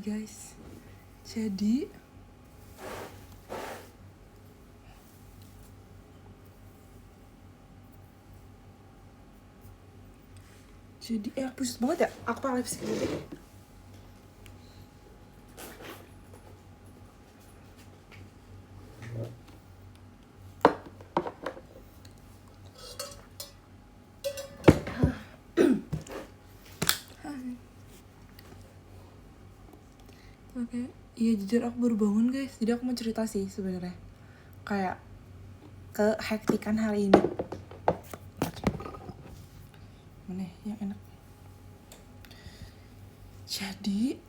Hai guys, jadi pusat banget ya, aku pakai lipstick dulu. Oke, iya jujur aku baru bangun guys, jadi aku mau cerita sih sebenarnya kayak kehektikan hari ini. Mana yang enak? Jadi,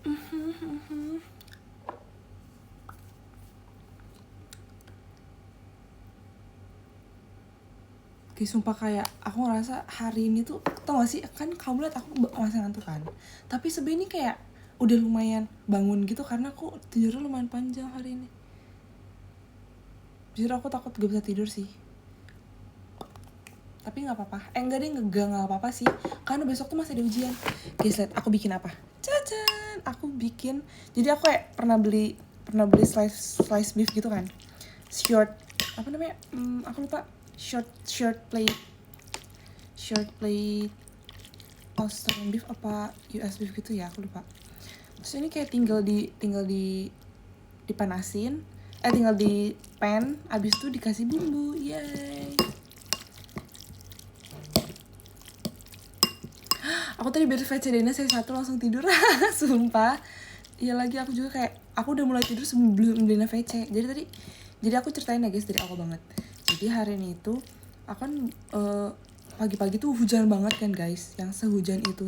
Oke, sumpah kayak aku ngerasa hari ini tuh, tau gak sih, kan kamu lihat aku masih ngantuk kan, tapi sebenarnya kayak udah lumayan bangun gitu karena aku tidurnya lumayan panjang hari ini. Jujur aku takut gak bisa tidur sih, tapi nggak apa-apa. Enggak deh, nggak apa-apa sih, karena besok tuh masih ada ujian. Guys, lihat aku bikin apa? Cacan, aku bikin. Jadi aku kayak pernah beli slice beef gitu kan, short apa namanya? Aku lupa. Short plate Australian beef apa US beef gitu ya, aku lupa. Terus ini kayak tinggal dipanasin, tinggal di pan, abis itu dikasih bumbu, yay. Aku tadi baru VCD-nya saya satu langsung tidur. Sumpah. Iya lagi, aku juga kayak aku udah mulai tidur sebelum beliin VC. Jadi aku ceritain ya guys dari awal banget. Jadi hari ini itu aku kan pagi-pagi tuh hujan banget kan guys, yang sehujan itu.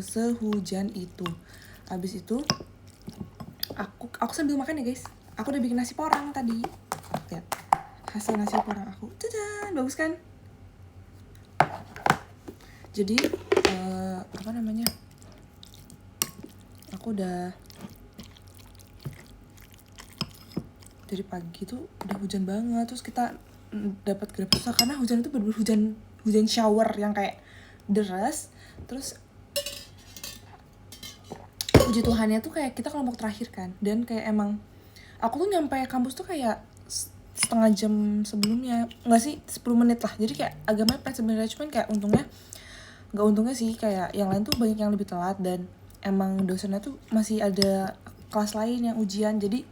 Habis itu aku sambil makan ya guys. Aku udah bikin nasi porang tadi. Lihat hasil nasi porang aku. Cacan, bagus kan? Jadi apa namanya? Aku udah dari pagi tuh udah hujan banget, terus kita dapat grab susah karena hujan itu bener-bener hujan shower yang kayak deras. Terus puji Tuhannya tuh kayak kita kelompok terakhir kan, dan kayak emang aku tuh nyampe kampus tuh kayak setengah jam sebelumnya, nggak sih 10 menit lah, jadi kayak agak mepet sebenarnya. Cuman kayak untungnya sih kayak yang lain tuh banyak yang lebih telat, dan emang dosennya tuh masih ada kelas lain yang ujian, jadi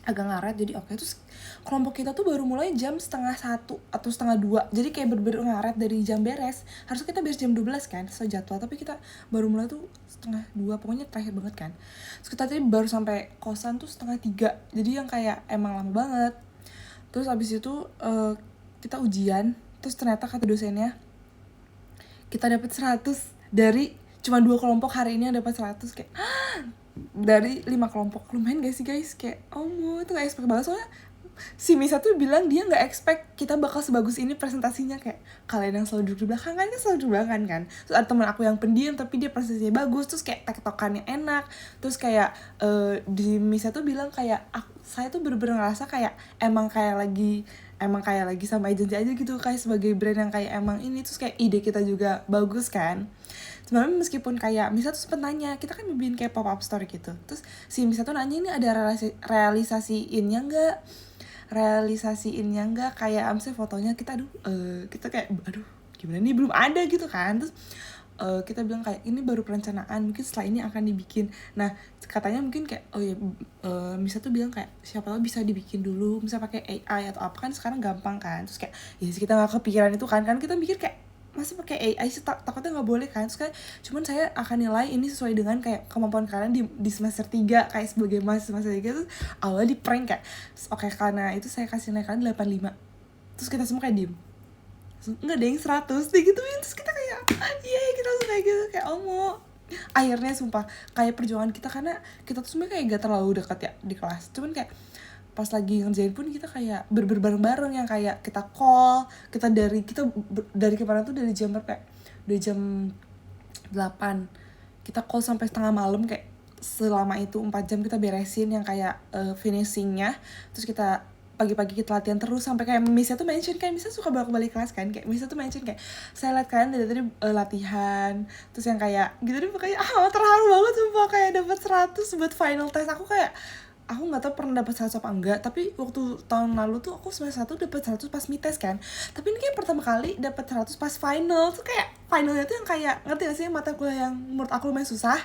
agak ngaret. Jadi oke, terus kelompok kita tuh baru mulai jam 1:30 atau 1:30, jadi kayak bener-bener ngaret dari jam beres. Harusnya kita beres jam 12 kan sesuai jadwal, tapi kita baru mulai tuh 1:30, pokoknya terakhir banget kan. Terus kita tadi baru sampai kosan tuh 2:30, jadi yang kayak emang lama banget. Terus abis itu kita ujian, terus ternyata kata dosennya kita dapat 100 dari cuma 2 kelompok hari ini yang dapat 100. Kayak dari 5 kelompok, lumayan gak sih guys? Kayak itu gak expect banget, soalnya si Misa tuh bilang dia gak expect kita bakal sebagus ini presentasinya. Kayak kalian yang selalu duduk di belakang kan selalu duduk di belakang kan. Terus ada teman aku yang pendiam tapi dia presentasinya bagus, terus kayak tektokannya enak. Terus kayak di Misa tuh bilang kayak saya tuh bener-bener ngerasa kayak emang kayak lagi sama agensi aja gitu, kayak sebagai brand yang kayak emang ini. Terus kayak ide kita juga bagus kan. Sebenarnya meskipun kayak Misa tuh sempet nanya, kita kan bikin kayak pop up store gitu. Terus si Misa tuh nanya, ini ada realisasiinnya nggak, kayak misalnya fotonya kita kita kayak gimana nih, belum ada gitu kan. Terus kita bilang kayak ini baru perencanaan, mungkin setelah ini akan dibikin. Nah katanya mungkin kayak Misa tuh bilang kayak siapa tahu bisa dibikin dulu, bisa pakai AI atau apa, kan sekarang gampang kan. Terus kayak ya kita nggak kepikiran itu kan kita mikir kayak masa pakai AI sih, takutnya nggak boleh kan. Terus kayak cuman saya akan nilai ini sesuai dengan kayak kemampuan kalian di semester 3 kayak sebagai mahasiswa semester 3. Terus awalnya di prank kayak oke, karena itu saya kasih nilai kalian 85. Terus kita semua kayak diem, nggak ada yang 100 deh gitu. Terus kita kayak kita langsung kayak gitu, kayak akhirnya sumpah kayak perjuangan kita, karena kita tuh sebenarnya kayak gak terlalu dekat ya di kelas. Cuman kayak pas lagi ngerjain pun kita kayak bareng-bareng yang kayak kita call, dari kemarin tuh dari jam berapa, dari jam 8 kita call sampai setengah malam. Kayak selama itu 4 jam kita beresin yang kayak finishingnya. Terus kita pagi-pagi kita latihan terus sampai kayak Misa tuh mention, kayak Misa suka balik kelas kan, kayak Misa tuh mention kayak saya lihat kalian dari tadi latihan, terus yang kayak gitu deh pokoknya terharu banget sumpah, kayak dapat 100 buat final test. Aku nggak tahu pernah dapat 100 apa enggak, tapi waktu tahun lalu tuh aku semester 1 dapat 100 pas mites kan, tapi ini kayak pertama kali dapat 100 pas final tuh, kayak finalnya tuh yang kayak ngerti gak sih mata kuliah yang menurut aku lumayan susah,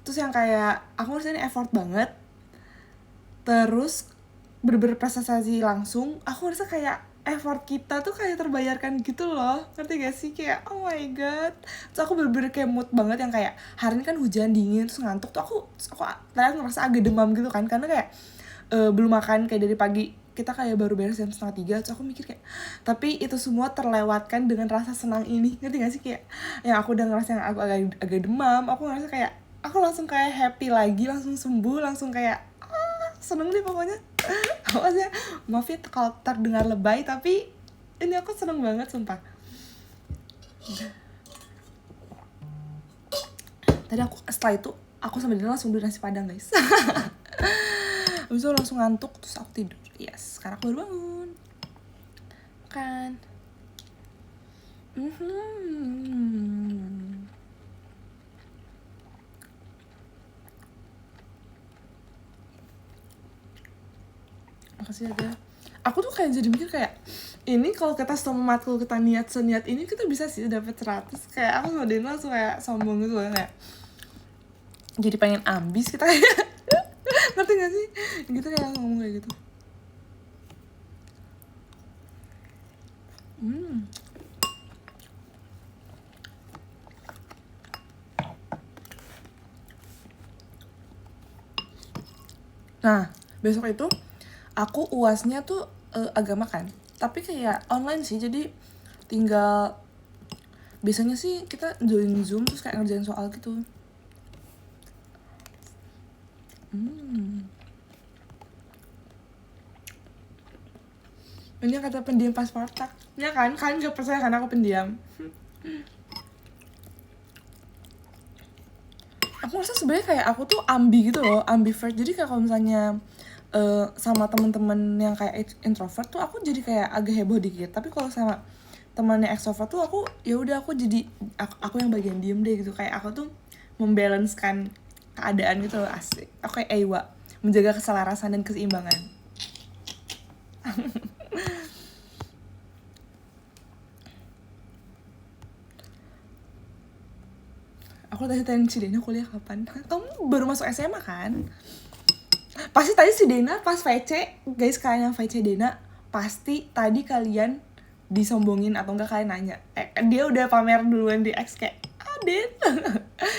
terus yang kayak aku ngerasa ini effort banget, terus bener-bener prestasi langsung, aku ngerasa kayak effort kita tuh kayak terbayarkan gitu loh, ngerti gak sih, kayak oh my god. Terus aku bener-bener kayak mood banget yang kayak hari ini kan hujan dingin terus ngantuk tuh, aku tadi ngerasa agak demam gitu kan, karena kayak belum makan kayak dari pagi, kita kayak baru beres jam 2:30. Terus aku mikir kayak, tapi itu semua terlewatkan dengan rasa senang ini, ngerti gak sih, kayak yang aku udah ngerasa yang aku agak demam, aku ngerasa kayak aku langsung kayak happy lagi, langsung sembuh, langsung kayak seneng deh pokoknya. Maksudnya maaf ya kalau terdengar lebay, tapi ini aku seneng banget sumpah. Tadi aku setelah itu aku sama Dina langsung beli nasi padang guys. Habis itu langsung ngantuk, terus aku tidur. Yes, sekarang aku baru bangun kan. Makasih ya. Aku tuh kayak jadi mikir kayak, ini kalau kita sama matkul kita seniat ini kita bisa sih dapat 100. Kayak aku sama Dina langsung kayak sombong gitu kan, kayak jadi pengen ambis kita kayak ngerti gak sih gitu, kayak ngomong kayak gitu. Nah besok itu aku UASnya tuh agama kan, tapi kayak online sih, jadi tinggal biasanya sih kita join Zoom terus kayak ngerjain soal gitu. Ini kata pendiam pas Spartak, ya kan gak percaya kan aku pendiam. Aku rasa sebenarnya kayak aku tuh ambi gitu loh, ambivert. Jadi kayak kalau misalnya sama teman-teman yang kayak introvert tuh aku jadi kayak agak heboh dikit, tapi kalau sama temannya extrovert tuh aku ya udah, aku jadi aku yang bagian diem deh gitu, kayak aku tuh membalancekan keadaan gitu loh, asik. Aku kayak Ewa, menjaga keselarasan dan keseimbangan. Aku tadi tanya si Dena kuliah kapan. Kamu baru masuk SMA kan? Pasti tadi si Dena pas VC, guys, kalian yang VC Dena, pasti tadi kalian disombongin atau enggak kalian nanya. Dia udah pamer duluan di X kayak, Den.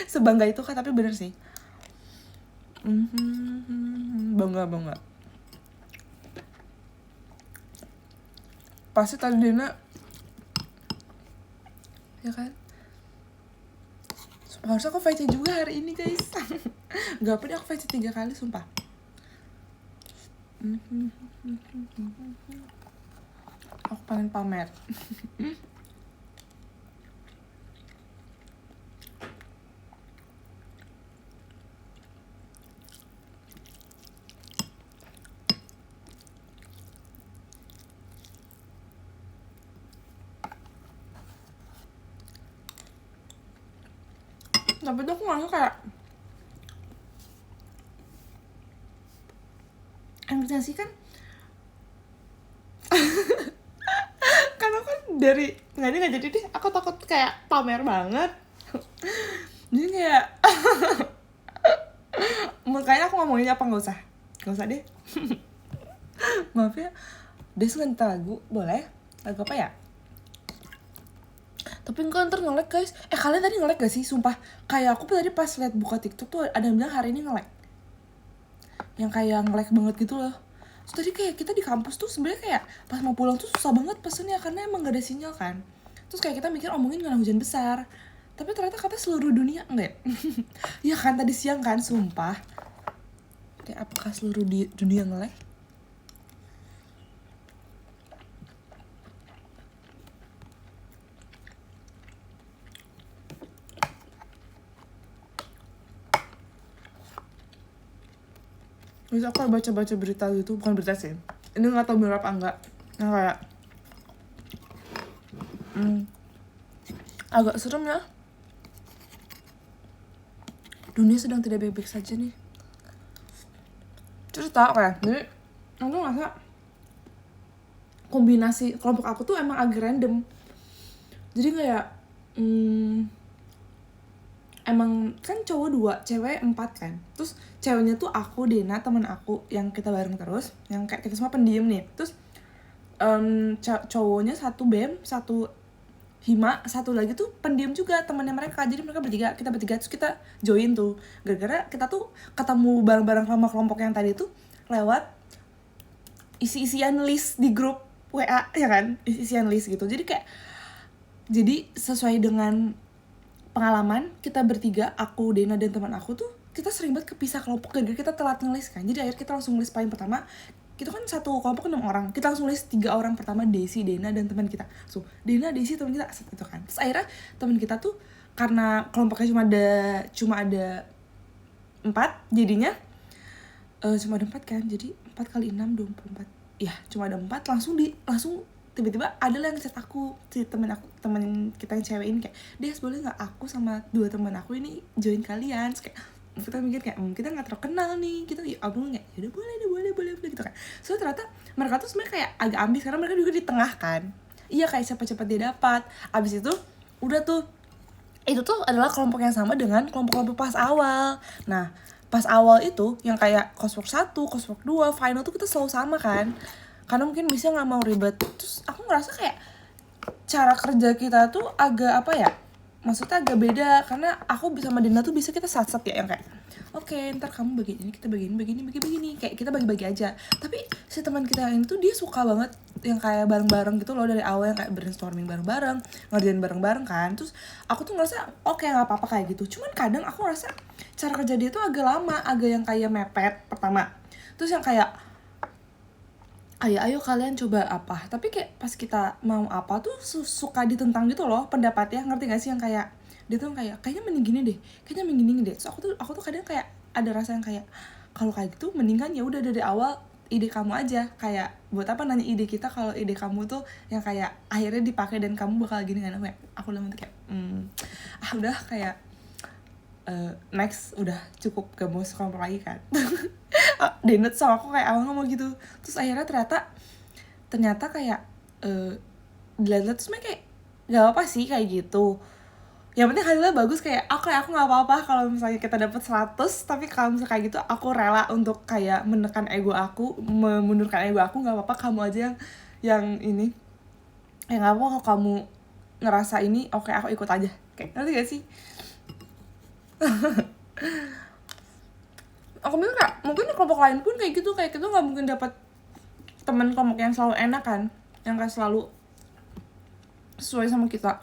Sebangga itu kan, tapi bener sih. Bangga. Pasti tadi Dena, ya kan? Harusnya aku VC juga hari ini guys. Gak apa deh, aku VC 3 kali sumpah. Aku pengen pamer. Tapi tuh aku ngerasa kayak sih kan. Karena kan dari nggak jadi deh, aku takut kayak pamer banget. Jadi kayak makanya aku ngomongin apa nggak usah deh. Maaf ya. Des ngantar lagu boleh? Lagu apa ya? Tapi enggak, ntar nge-lag guys. Kalian tadi nge-lag gak sih? Sumpah, kayak aku tadi pas liat buka TikTok tuh ada yang bilang hari ini nge-lag, yang kayak nge-lag banget gitu loh. Terus tadi kayak kita di kampus tuh sebenarnya kayak pas mau pulang tuh susah banget pesennya, karena emang gak ada sinyal kan. Terus kayak kita mikir omongin karena hujan besar, tapi ternyata kata seluruh dunia enggak. Ya kan tadi siang kan, sumpah. Kayak apakah seluruh dunia nge-lag? Terus aku baca berita gitu, bukan berita sih, ini nggak tahu bener apa enggak, yang kayak agak serem ya. Dunia sedang tidak baik-baik saja nih. Cerita kayak, jadi aku ngerasa kombinasi kelompok aku tuh emang agak random. Jadi kayak emang kan cowok 2, cewek 4 kan. Terus ceweknya tuh aku, Dena, teman aku yang kita bareng terus, yang kayak kita semua pendiam nih. Terus cowoknya 1 BEM, 1 Hima, 1 lagi tuh pendiam juga, temannya mereka. Jadi mereka bertiga, kita bertiga, terus kita join tuh. Gara-gara kita tuh ketemu bareng-bareng sama kelompok yang tadi tuh lewat isi-isian list di grup WA, ya kan? Isi-isian list gitu. Jadi sesuai dengan pengalaman kita bertiga, aku, Dena, dan teman aku tuh kita sering banget kepisah kelompok gara-gara kita telat ngelis kan. Jadi akhirnya kita langsung ngelis paling pertama. Itu kan satu kelompok 6 orang, kita langsung list 3 orang pertama, Desi, Dena, dan teman kita. So Dena, Desi, teman kita gitu kan. Terus akhirnya teman kita tuh karena kelompoknya cuma ada 4, jadinya cuma ada 4 kan, jadi 4 kali 6 24. Ya cuma ada 4, langsung tiba-tiba ada yang chat aku, si temen kita yang cewek ini kayak, Des boleh nggak aku sama 2 teman aku ini join kalian. Terus kayak kita mikir kayak kita nggak terkenal nih, kita aku nggak, yaudah boleh gitu kan. So ternyata mereka tuh sebenarnya kayak agak ambis karena mereka juga di tengah kan. Iya kayak cepat-cepat dia dapat. Abis itu udah tuh, itu tuh adalah kelompok yang sama dengan kelompok-kelompok pas awal. Nah pas awal itu yang kayak coursework 1, coursework 2, final tuh kita selalu sama kan, karena mungkin bisa nggak mau ribet. Terus aku ngerasa kayak cara kerja kita tuh agak apa ya, maksudnya agak beda, karena aku sama Dina tuh bisa kita sat-sat ya, yang kayak oke, ntar kamu bagian ini, kita bagian begini, kayak kita bagi-bagi aja. Tapi si teman kita yang itu dia suka banget yang kayak bareng-bareng gitu loh dari awal, yang kayak brainstorming bareng-bareng, ngerjain bareng-bareng kan. Terus aku tuh ngerasa oke, nggak apa-apa kayak gitu. Cuman kadang aku ngerasa cara kerja dia tuh agak lama, agak yang kayak mepet pertama. Terus yang kayak ayo kalian coba apa, tapi kayak pas kita mau apa tuh suka ditentang gitu loh pendapatnya, ngerti gak sih? Yang kayak dia tuh kayak kayaknya mending gini deh, Terus aku tuh kadang kayak ada rasa yang kayak kalau kayak gitu mendingan ya udah dari awal ide kamu aja, kayak buat apa nanya ide kita kalau ide kamu tuh yang kayak akhirnya dipakai dan kamu bakal gini kan. Aku bilang kayak udah kayak next, udah cukup, gak mau sekelompok lagi kan. Denet sama aku kayak awal ngomong gitu. Terus akhirnya ternyata kayak dilihat-lihat terus kayak gak apa sih kayak gitu. Yang penting hasilnya bagus, kayak aku gak apa-apa kalau misalnya kita dapet 100, tapi kalau misalnya kayak gitu aku rela untuk kayak menekan ego aku, memundurkan ego aku, gak apa-apa kamu aja yang ini. Ya gak apa-apa kalau kamu ngerasa ini, oke aku ikut aja. Kayak ngerti gak sih? Aku mikir kayak mungkin di kelompok lain pun kayak gitu, kayak kita nggak mungkin dapat teman kelompok yang selalu enak kan, yang kayak selalu sesuai sama kita.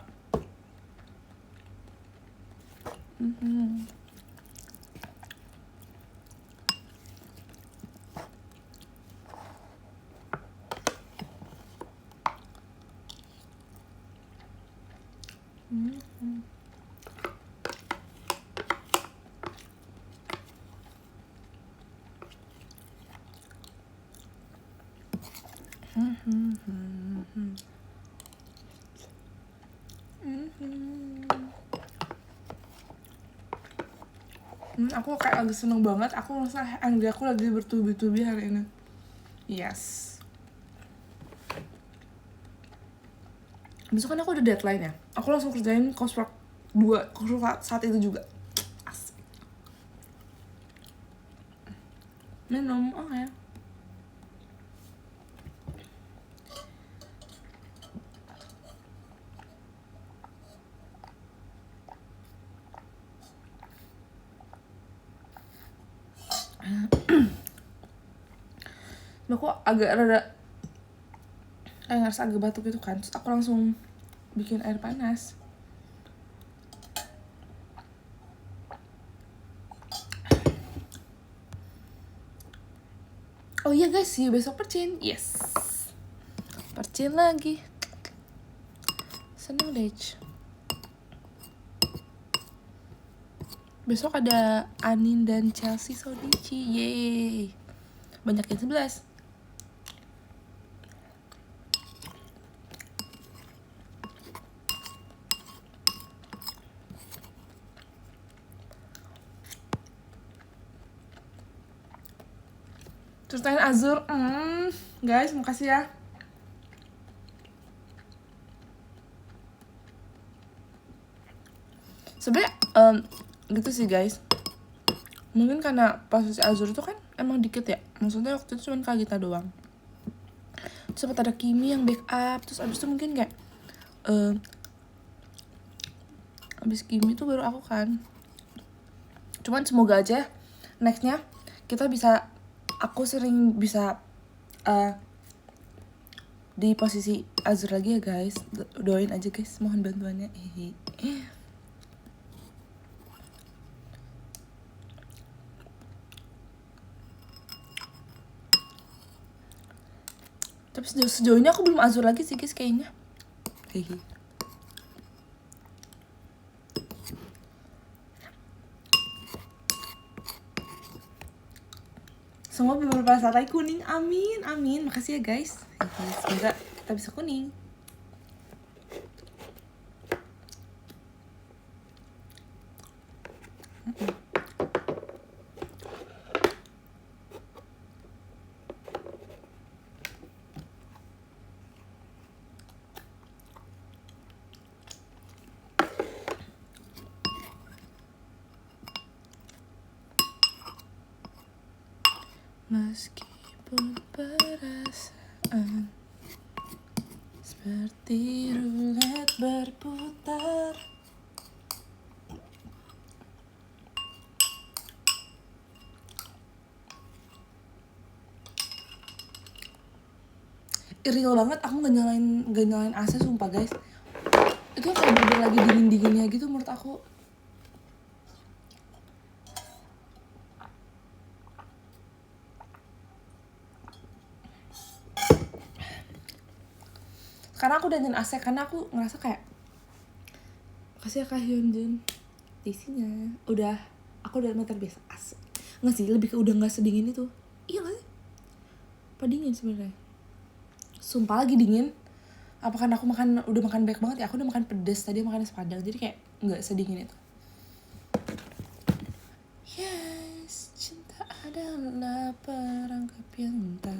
Aku kayak lagi seneng banget, aku ngerasa energi aku lagi bertubi-tubi hari ini. Yes. Besok kan aku ada deadline ya, aku langsung kerjain coursework 2, coursework saat itu juga. Asik. Minum, oke. Aku agak rada kayak ngerasa agak batuk gitu kan, terus aku langsung bikin air panas. Oh iya guys, see you besok percin. Yes, percin lagi, seneng deh. Besok ada Anin dan Chelsea Sodici, yeay, banyak yang 11. ceritain Azur. Guys, makasih ya. Sebenarnya gitu sih guys, mungkin karena posisi Azur itu kan emang dikit ya, maksudnya waktu itu cuma Kak Gita doang, terus sempat ada Kimi yang backup, terus abis itu mungkin kayak abis Kimi tuh baru aku kan. Cuman semoga aja nextnya kita bisa, aku sering bisa di posisi Azur lagi ya guys. Doain aja guys, mohon bantuannya. Tapi sejauh ini aku belum Azur lagi sih guys kayaknya. Semua beberapa satai kuning, amin amin, makasih ya guys. Semoga kita bisa kuning. Meskipun perasaan seperti rulet berputar, real banget. Aku gak nyalain AC sumpah guys. Itu kayak bener lagi dingin-dinginnya gitu menurut aku. Karena aku udah nyalain AC, karena aku ngerasa kayak, makasih ya Kak Hyunjun tisinya. Aku udah terbiasa AC. Nggak sih, lebih ke udah gak sedingin itu. Iya gak sih? Apa dingin sebenarnya? Sumpah lagi dingin. Apa karena aku udah makan banyak banget ya? Aku udah makan pedas, tadi makan nasi padang, jadi kayak nggak sedingin itu. Yes, cinta adalah perangkap yang tak.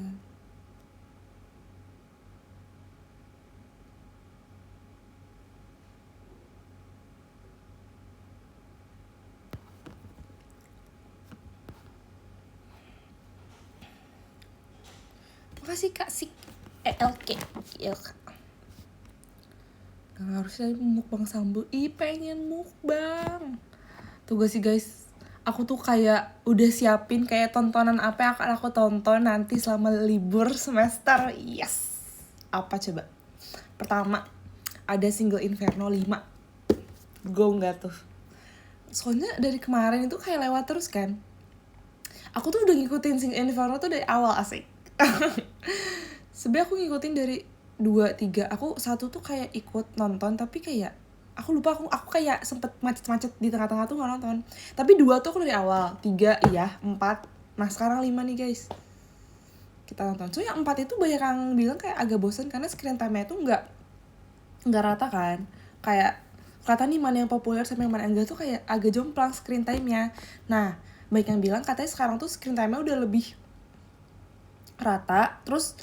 Makasih Kak Sik ELK. Gak harusnya mukbang sambal. Pengen mukbang. Tuh gak sih guys, aku tuh kayak udah siapin kayak tontonan apa yang akan aku tonton nanti selama libur semester. Yes. Apa coba? Pertama, ada single Inferno 5. Go gak tuh? Soalnya dari kemarin itu kayak lewat terus kan. Aku tuh udah ngikutin single Inferno tuh dari awal, asik. Sebenernya aku ngikutin dari 2, 3. Aku 1 tuh kayak ikut nonton, tapi kayak aku lupa, aku kayak sempet macet-macet di tengah-tengah tuh gak nonton. Tapi 2 tuh aku dari awal, 3 iya, 4. Nah sekarang 5 nih guys, kita nonton. So yang 4 itu banyak yang bilang kayak agak bosen karena screen time-nya tuh gak rata kan. Kayak kata nih mana yang populer sama yang mana enggak tuh kayak agak jomplang screen time-nya. Nah banyak yang bilang katanya sekarang tuh screen time-nya udah lebih rata, terus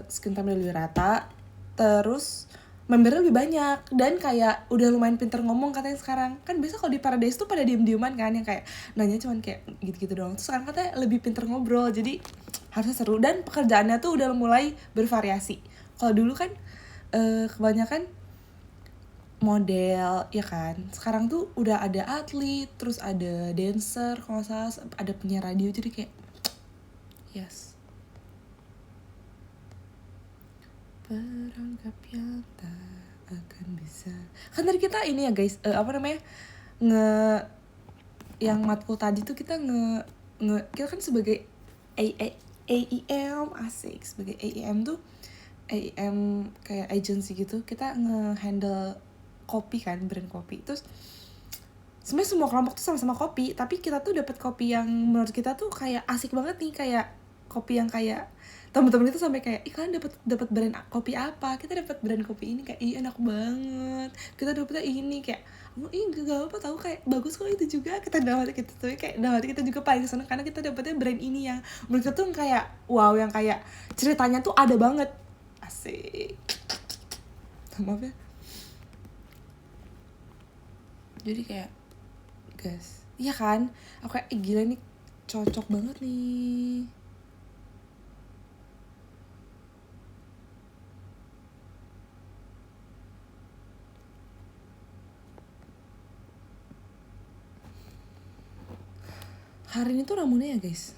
screen time lebih rata, terus membernya lebih banyak, dan kayak udah lumayan pinter ngomong katanya sekarang. Kan biasa kalau di Paradise tuh pada diem-dieman kan, yang kayak nanya cuman kayak gitu-gitu doang. Terus sekarang katanya lebih pinter ngobrol, jadi harusnya seru, dan pekerjaannya tuh udah mulai bervariasi. Kalau dulu kan kebanyakan model ya kan, sekarang tuh udah ada atlet, terus ada dancer, kalau nggak salah ada penyiar radio, jadi kayak yes. Perangkap yang tak akan bisa. Kan tadi kita ini ya guys, yang matkul tadi tuh kita kita kan sebagai AEM, asik, sebagai AEM tuh AEM kayak agency gitu, kita nge-handle kopi kan, brand kopi. Terus sebenarnya semua kelompok tuh sama-sama kopi, tapi kita tuh dapat kopi yang menurut kita tuh kayak asik banget nih, kayak kopi yang kayak temen-temen itu sampai kayak, ih kalian dapat brand kopi apa? Kita dapat brand kopi ini, kayak ih enak banget. Kita dapetnya ini, kayak ih gak apa tahu, kayak bagus kok itu juga. Kita dalam hati kita tuh kayak dalam hati kita juga paling seneng karena kita dapetnya brand ini yang menurut kita tuh kayak wow, yang kayak ceritanya tuh ada banget. Asik. Maaf ya. Jadi kayak guys, iya kan? Aku kayak gila nih, cocok banget nih. Hari ini tuh Ramunya ya guys.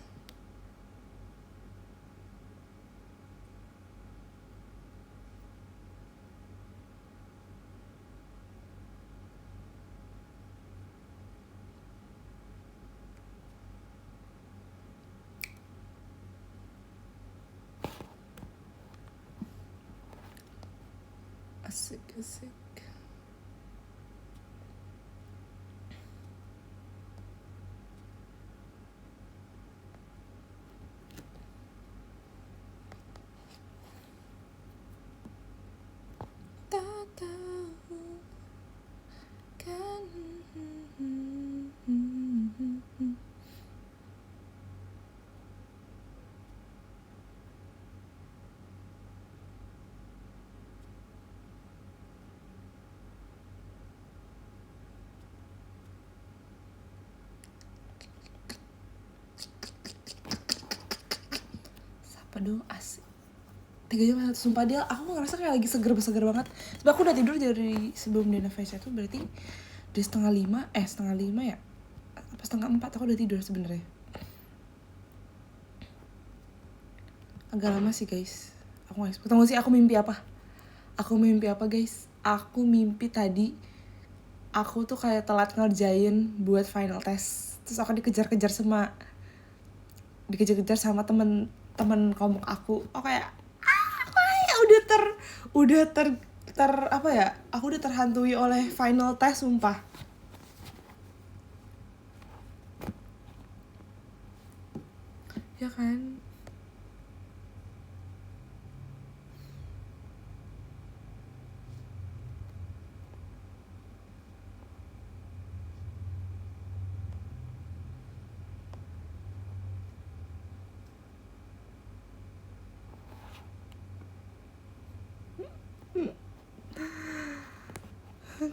Asik. Tak tahu kan. Sapa dong, asik. 3 jam banget, sumpah dia, aku ngerasa kayak lagi seger banget. Sebab aku udah tidur dari sebelum Dana Face itu berarti dari setengah lima ya, apa setengah 4 aku udah tidur sebenarnya. Agak lama sih guys. Aku nggak expect. Tunggu sih, aku mimpi apa guys? Aku mimpi tadi aku tuh kayak telat ngerjain buat final test, terus aku dikejar-kejar sama temen kelompok aku. Kayak udah ter apa ya, aku udah terhantui oleh final test, sumpah. Ya kan?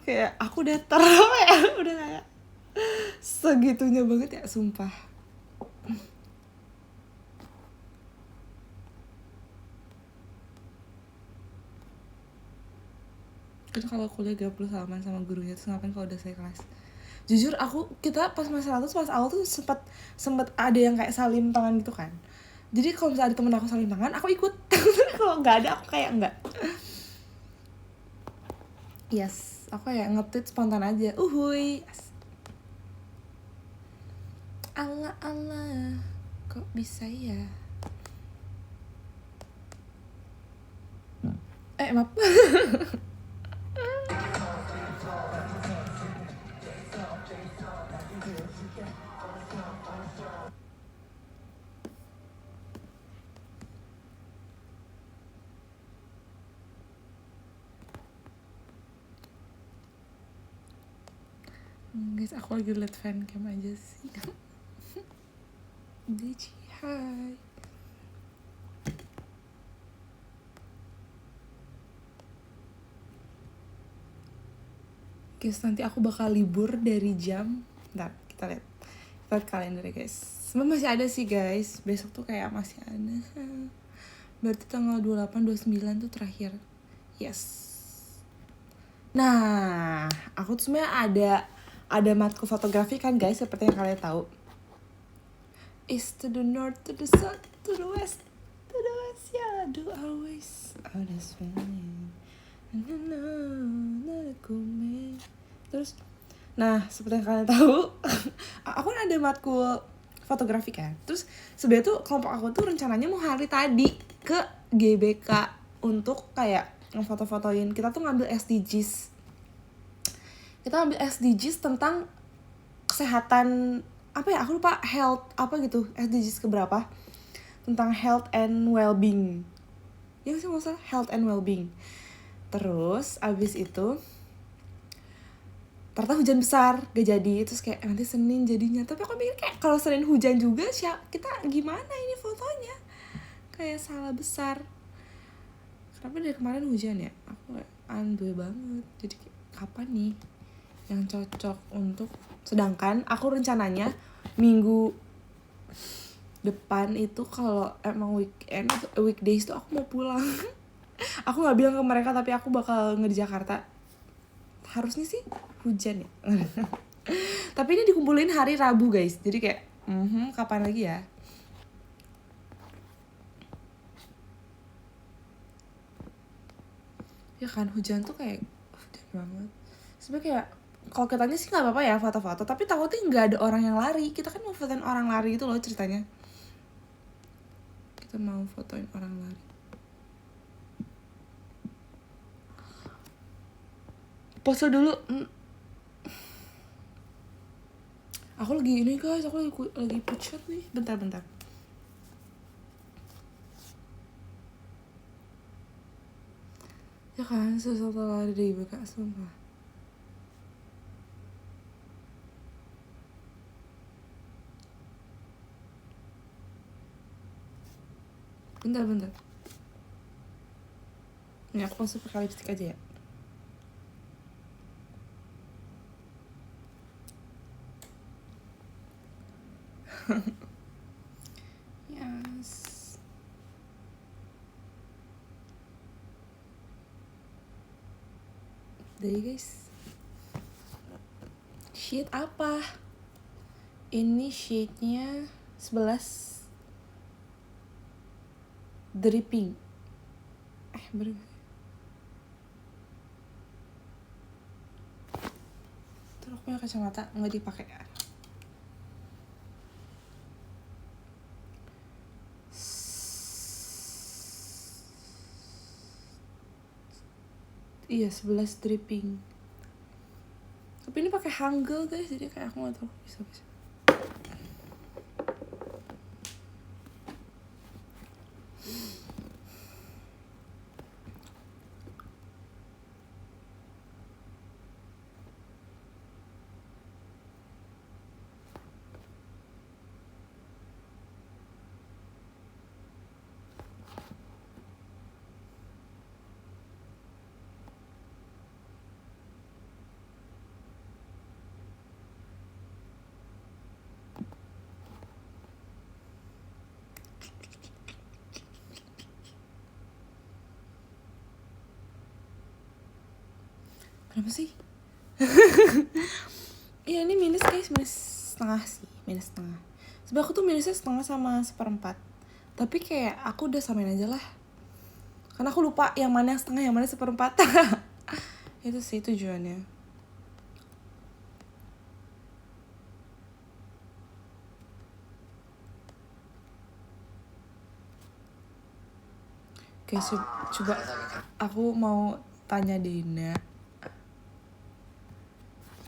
Kayak aku udah udah kayak segitunya banget ya, sumpah. Itu kalau kuliah gak perlu salaman sama gurunya, terus ngapain kalau udah selesai kelas? Jujur kita pas masa lalu pas awal tuh sempet ada yang kayak salim tangan gitu kan. Jadi kalau misalnya ada temen aku salim tangan, aku ikut. Kalau nggak ada, aku kayak enggak. Yes, aku kayak nge-tweet spontan aja. Uhuy. Allah, kok bisa ya? Maaf. Guys, aku lagi liat fancam aja sih. Dici, hai. Guys, nanti aku bakal libur dari jam, bentar, kita lihat kalender guys. Sebenarnya masih ada sih guys, besok tuh kayak masih ada. Berarti tanggal 28, 29 tuh terakhir. Yes. Nah, aku tuh sebenarnya ada matkul fotografi kan guys, seperti yang kalian tahu. East to the north, to the south, to the west, yeah, do always. Oh, that's funny. Terus, nah seperti yang kalian tahu, aku kan ada matkul fotografi kan. Terus sebenarnya tuh kelompok aku tuh rencananya mau hari tadi ke GBK untuk kayak ngefoto-fotoin. Kita tuh ngambil SDGs. Kita ambil SDGs tentang kesehatan, apa ya, aku lupa, health apa gitu, SDGs keberapa. tentang health and well-being. Ya sih masalah health and well-being. Terus abis itu ternyata hujan besar, gak jadi. Terus kayak nanti Senin jadinya. Tapi aku pikir kayak kalau Senin hujan juga, kita gimana ini fotonya? Kayak salah besar. Kenapa dari kemarin hujan ya? Aku kayak aneh banget. Jadi kapan nih yang cocok untuk... Sedangkan aku rencananya minggu depan itu kalau emang weekend atau weekdays tuh aku mau pulang. Aku nggak bilang ke mereka tapi aku bakal di Jakarta. Harusnya sih hujan ya. Tapi ini dikumpulin hari Rabu guys. Jadi kayak kapan lagi ya? Ya kan hujan tuh kayak hujan banget. Sebenarnya kayak kalau katanya sih nggak apa-apa ya foto-foto, tapi takutnya nggak ada orang yang lari. Kita kan mau fotoin orang lari itu loh ceritanya. Kita mau fotoin orang lari. Pose dulu. Aku lagi ini guys, aku lagi pucat nih. Bentar. Ya kan, sesuatu lari dari BK, sumpah. Bentar. Ini aku masuk pakai lipstick aja ya. Yes. Jadi guys, shade apa? Ini shade-nya 11 dripping. Bener. Terus aku punya kacamata nggak dipakai. Iya 11 dripping. Tapi ini pakai Hangul guys, jadi kayak aku nggak tahu bisa. Kenapa sih? Iya ini minus guys, minus setengah. Sebab aku tuh minusnya setengah sama 1/4. Tapi kayak aku udah samain aja lah. Karena aku lupa yang mana yang setengah, yang mana 1/4. Itu sih tujuannya. Oke, coba aku mau tanya Dina.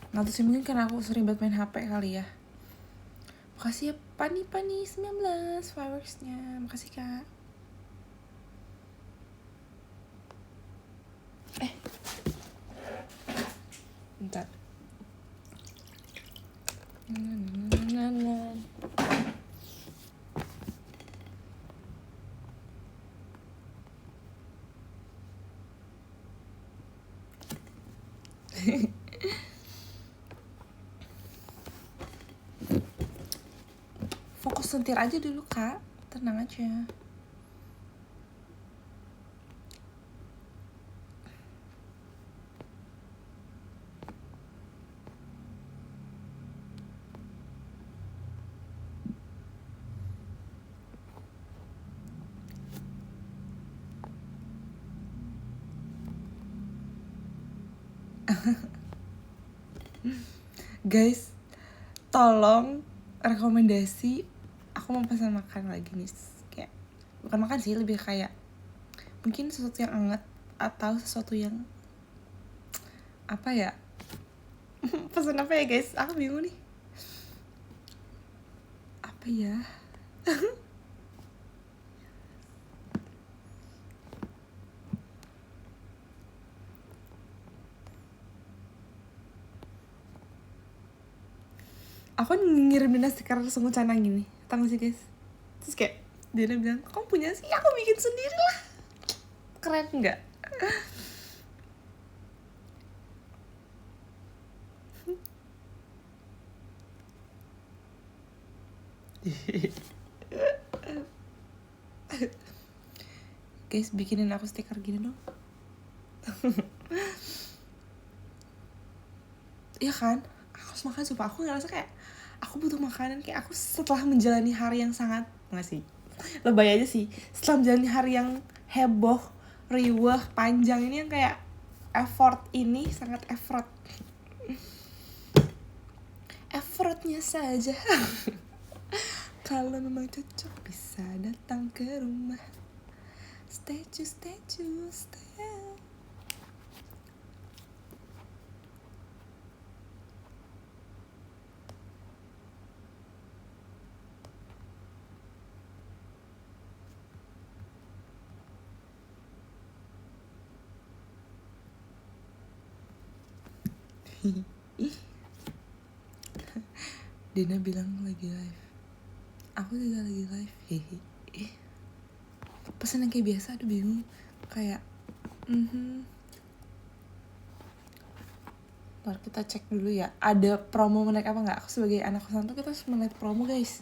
Nanti sih mungkin karena aku sering banget main HP kali ya. Makasih ya Pani 19 fireworksnya. Makasih kak. Bentar. Fokus sentir aja dulu kak, tenang aja. Guys, tolong rekomendasi. Aku mau pesan makan lagi nih. Kayak bukan makan sih, lebih kayak mungkin sesuatu yang hangat atau sesuatu yang apa ya. Pesan apa ya guys? Aku bingung nih. Apa ya? aku ngirim Dina stiker sungguh canang gini, tau gak sih guys? Terus kayak Dina bilang, kamu punya sih? Aku bikin sendiri lah. Keren nggak? Guys, bikinin aku stiker gini dong. Iya kan? Aku harus makan, sumpah. Aku ngerasa kayak aku butuh makanan, kayak aku setelah menjalani hari yang sangat, nggak sih, lebay aja sih, setelah menjalani hari yang heboh, riweh, panjang ini, yang kayak effort ini sangat effortnya saja. Kalau memang cocok bisa datang ke rumah. Stay. Dina bilang lagi live. Aku juga lagi live. Hehe. Pesan yang kayak biasa, aduh bingung. Kayak Ntar kita cek dulu ya, ada promo menarik apa nggak? Aku sebagai anak kosan tuh kita harus melihat promo guys.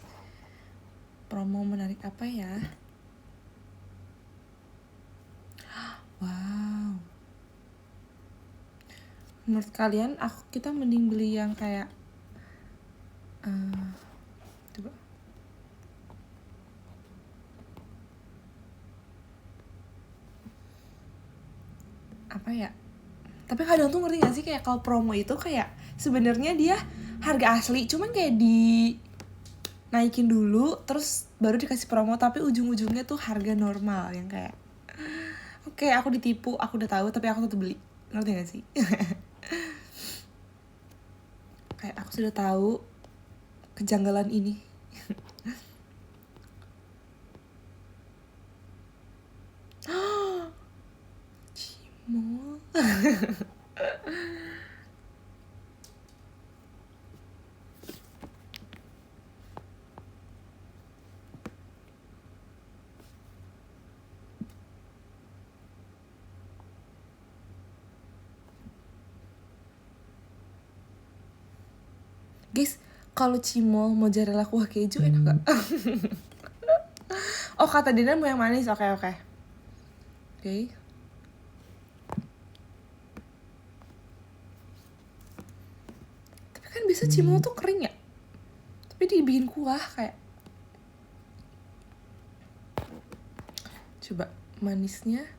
Promo menarik apa ya? Wow. Menurut kalian kita mending beli yang kayak coba. Apa ya? Tapi kadang tuh ngerti gak sih, kayak kalau promo itu kayak sebenarnya dia harga asli, cuman kayak naikin dulu terus baru dikasih promo, tapi ujung-ujungnya tuh harga normal yang kayak oke, aku ditipu, aku udah tahu tapi aku tetap beli. Ngerti gak sih? Kayak aku sudah tahu kejanggalan ini. Cimol. Guys, kalau cimol mozzarella kuah keju enak gak? Oh, kata Dina mau yang manis. Oke. Tapi kan bisa cimol tuh kering ya, tapi dibikin kuah kayak. Coba manisnya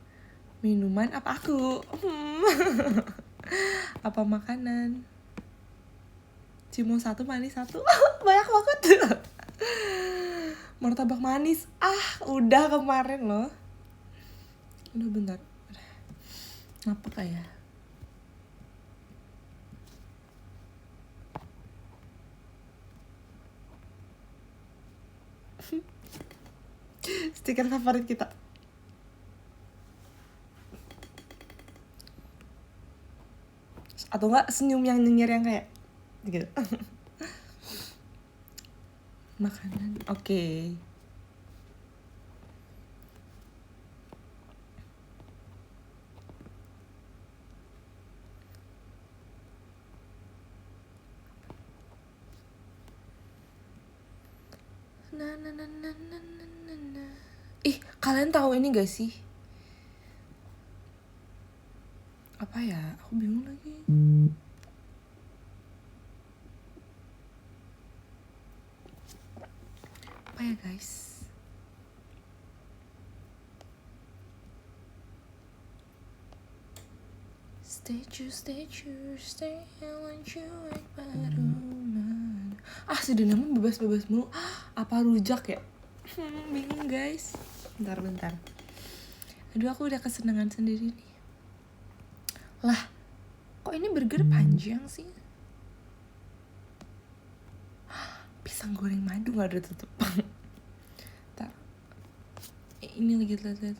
minuman apa aku? Apa makanan? Cimol 1, manis 1. Banyak banget. Martabak manis. Udah kemarin loh. Udah bentar. Apa kayak? Stiker favorit kita. Atau enggak senyum yang nyengir yang kayak gitu. Makanan. Oke. Ih, kalian tahu ini gak sih? Apa ya? Aku bingung lagi. Apa ya guys? Stay on cuek baruman. Si Dinamon bebas mulu. Apa rujak ya? Bingung guys. Bentar. Aduh, aku udah kesenangan sendiri nih. Lah, kok ini burger panjang sih? Pisang goreng madu gak ada tutup. Bentar. Ini lagi lihat.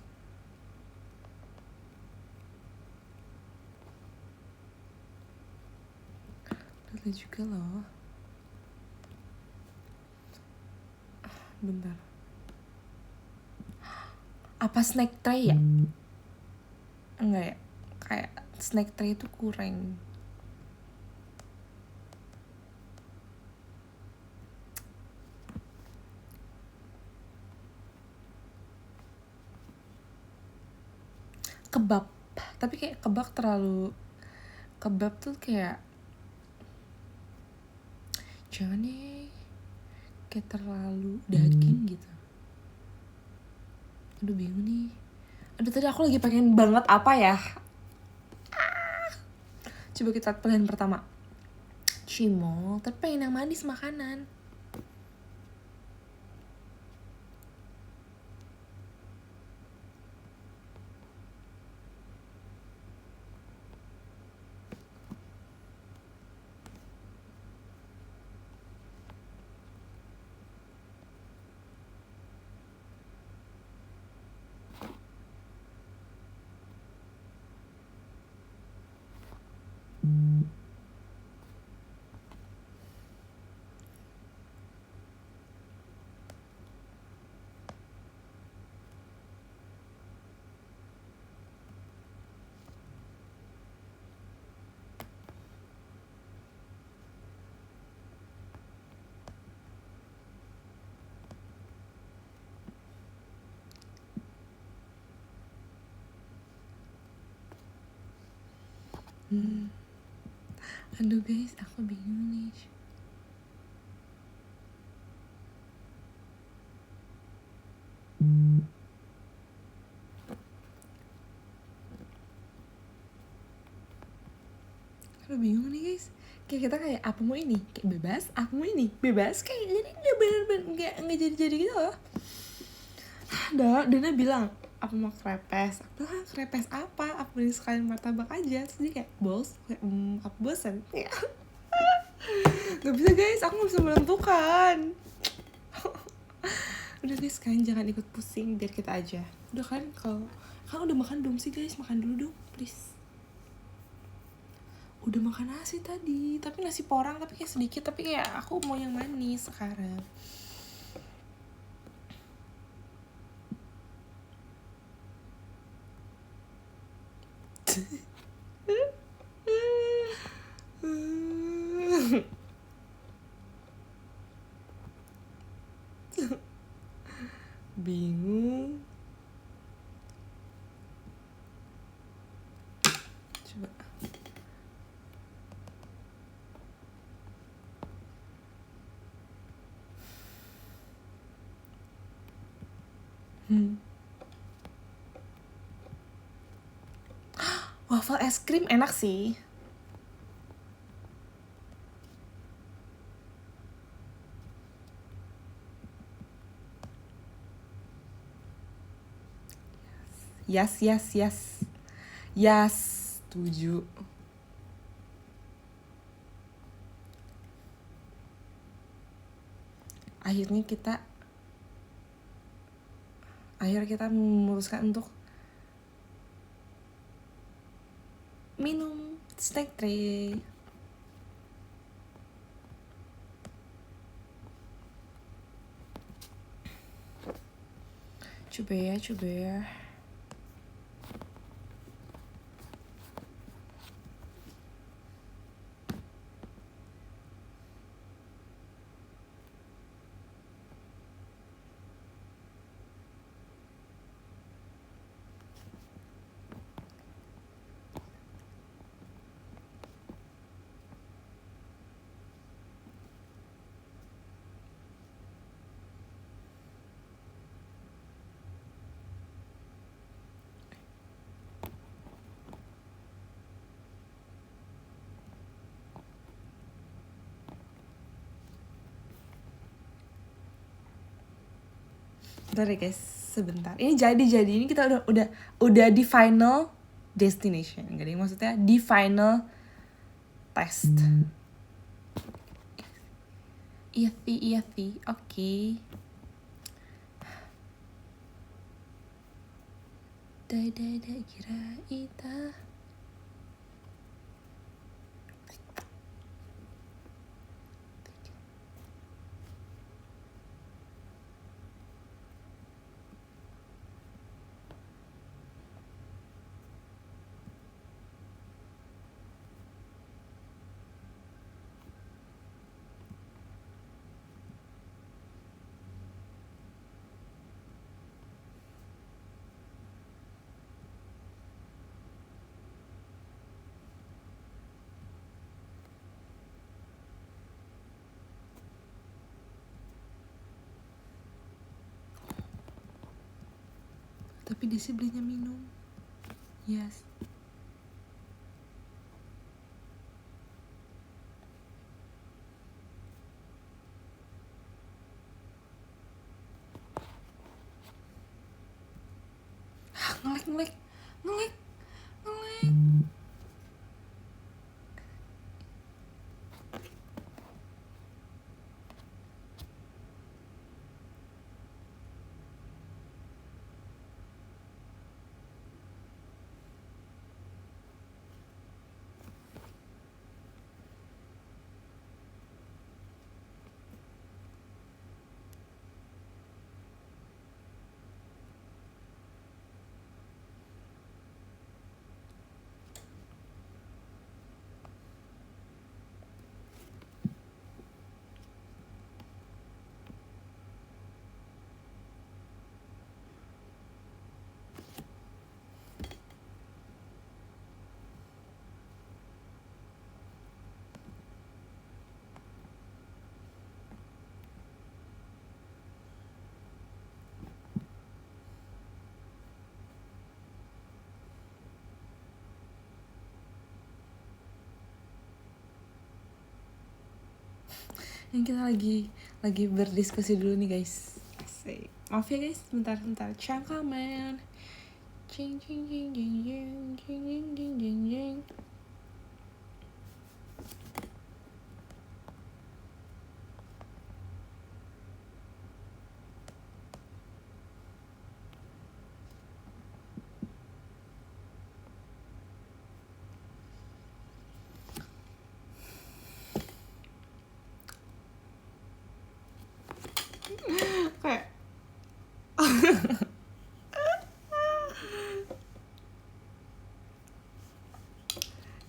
Lihat juga loh. bentar. Apa snack tray ya? Enggak ya, kayak snack tray itu kurang. Kebab, tapi kayak kebab tuh kayak jangan deh, kayak terlalu daging gitu. Aduh bingung nih. Aduh tadi aku lagi pengen banget apa ya. Coba kita pilihan pertama. Cimol, tapi pengen yang manis makanan. Aduh guys, aku bingung nih. Aduh bingung nih guys. Kayak kita kayak apa mau ini, kayak bebas, apa mau ini, bebas kayak jadi nggak bener-bener nggak jadi gitu loh. Dana bilang aku mau krepes, aku bilang krepes apa? Aku beli sekalian martabak aja. Terus dia kayak kayak aku bosan. Ya. Gak bisa guys, aku gak bisa menentukan. Udah guys, kalian jangan ikut pusing, biar kita aja. Udah kan, kalau kan udah makan belum sih guys? Makan dulu dong, please. Udah makan nasi tadi, tapi nasi porang tapi kayak sedikit, tapi kayak aku mau yang manis sekarang. Bingung. Coba. Waffle es krim enak sih. Yes. Setuju. Akhirnya kita memutuskan untuk minum snack tray. Coba ya. Bentar ya guys, sebentar. Ini jadi ini kita udah di final destination. Enggak deh, maksudnya di final test. Iya sih. Oke. Dai kira ita. Tapi Desi belinya minum. Yes. Ngelek. Yang kita lagi berdiskusi dulu nih guys. Asik. Maaf ya guys, bentar. Chat comment. Jing. Kayak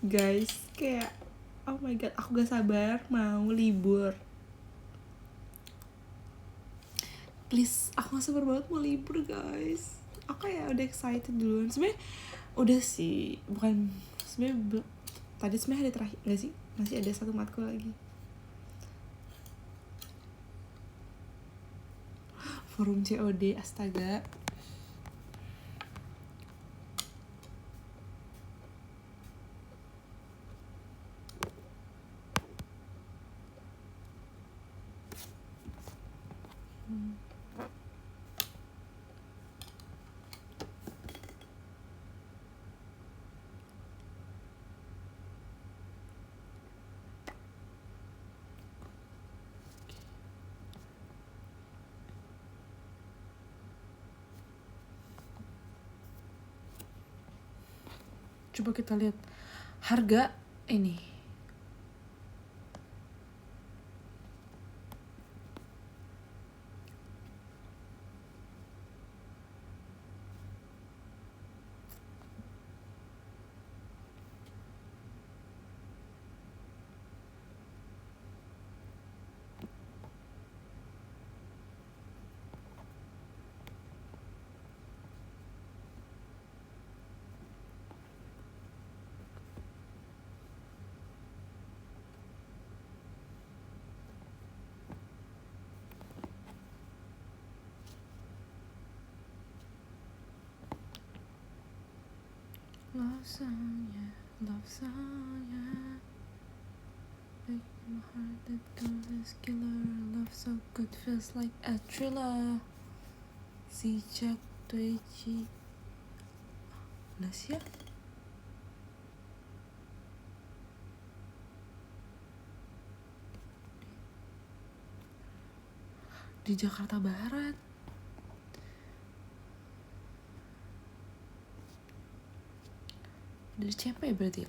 guys, kayak oh my god, aku gak sabar mau libur. Please, aku gak sabar banget mau libur guys. Aku ya udah excited duluan. Sebenarnya udah sih, bukan sebenarnya tadi sebenarnya hari terakhir gak sih? Masih ada satu matkul lagi. Forum COD, astaga. Coba kita lihat harga ini. Love saya break my heart, that girl is killer. Love so good, feels like a thriller. 시작 되지 않았어? Di Jakarta Barat. Dari siapa ya berarti?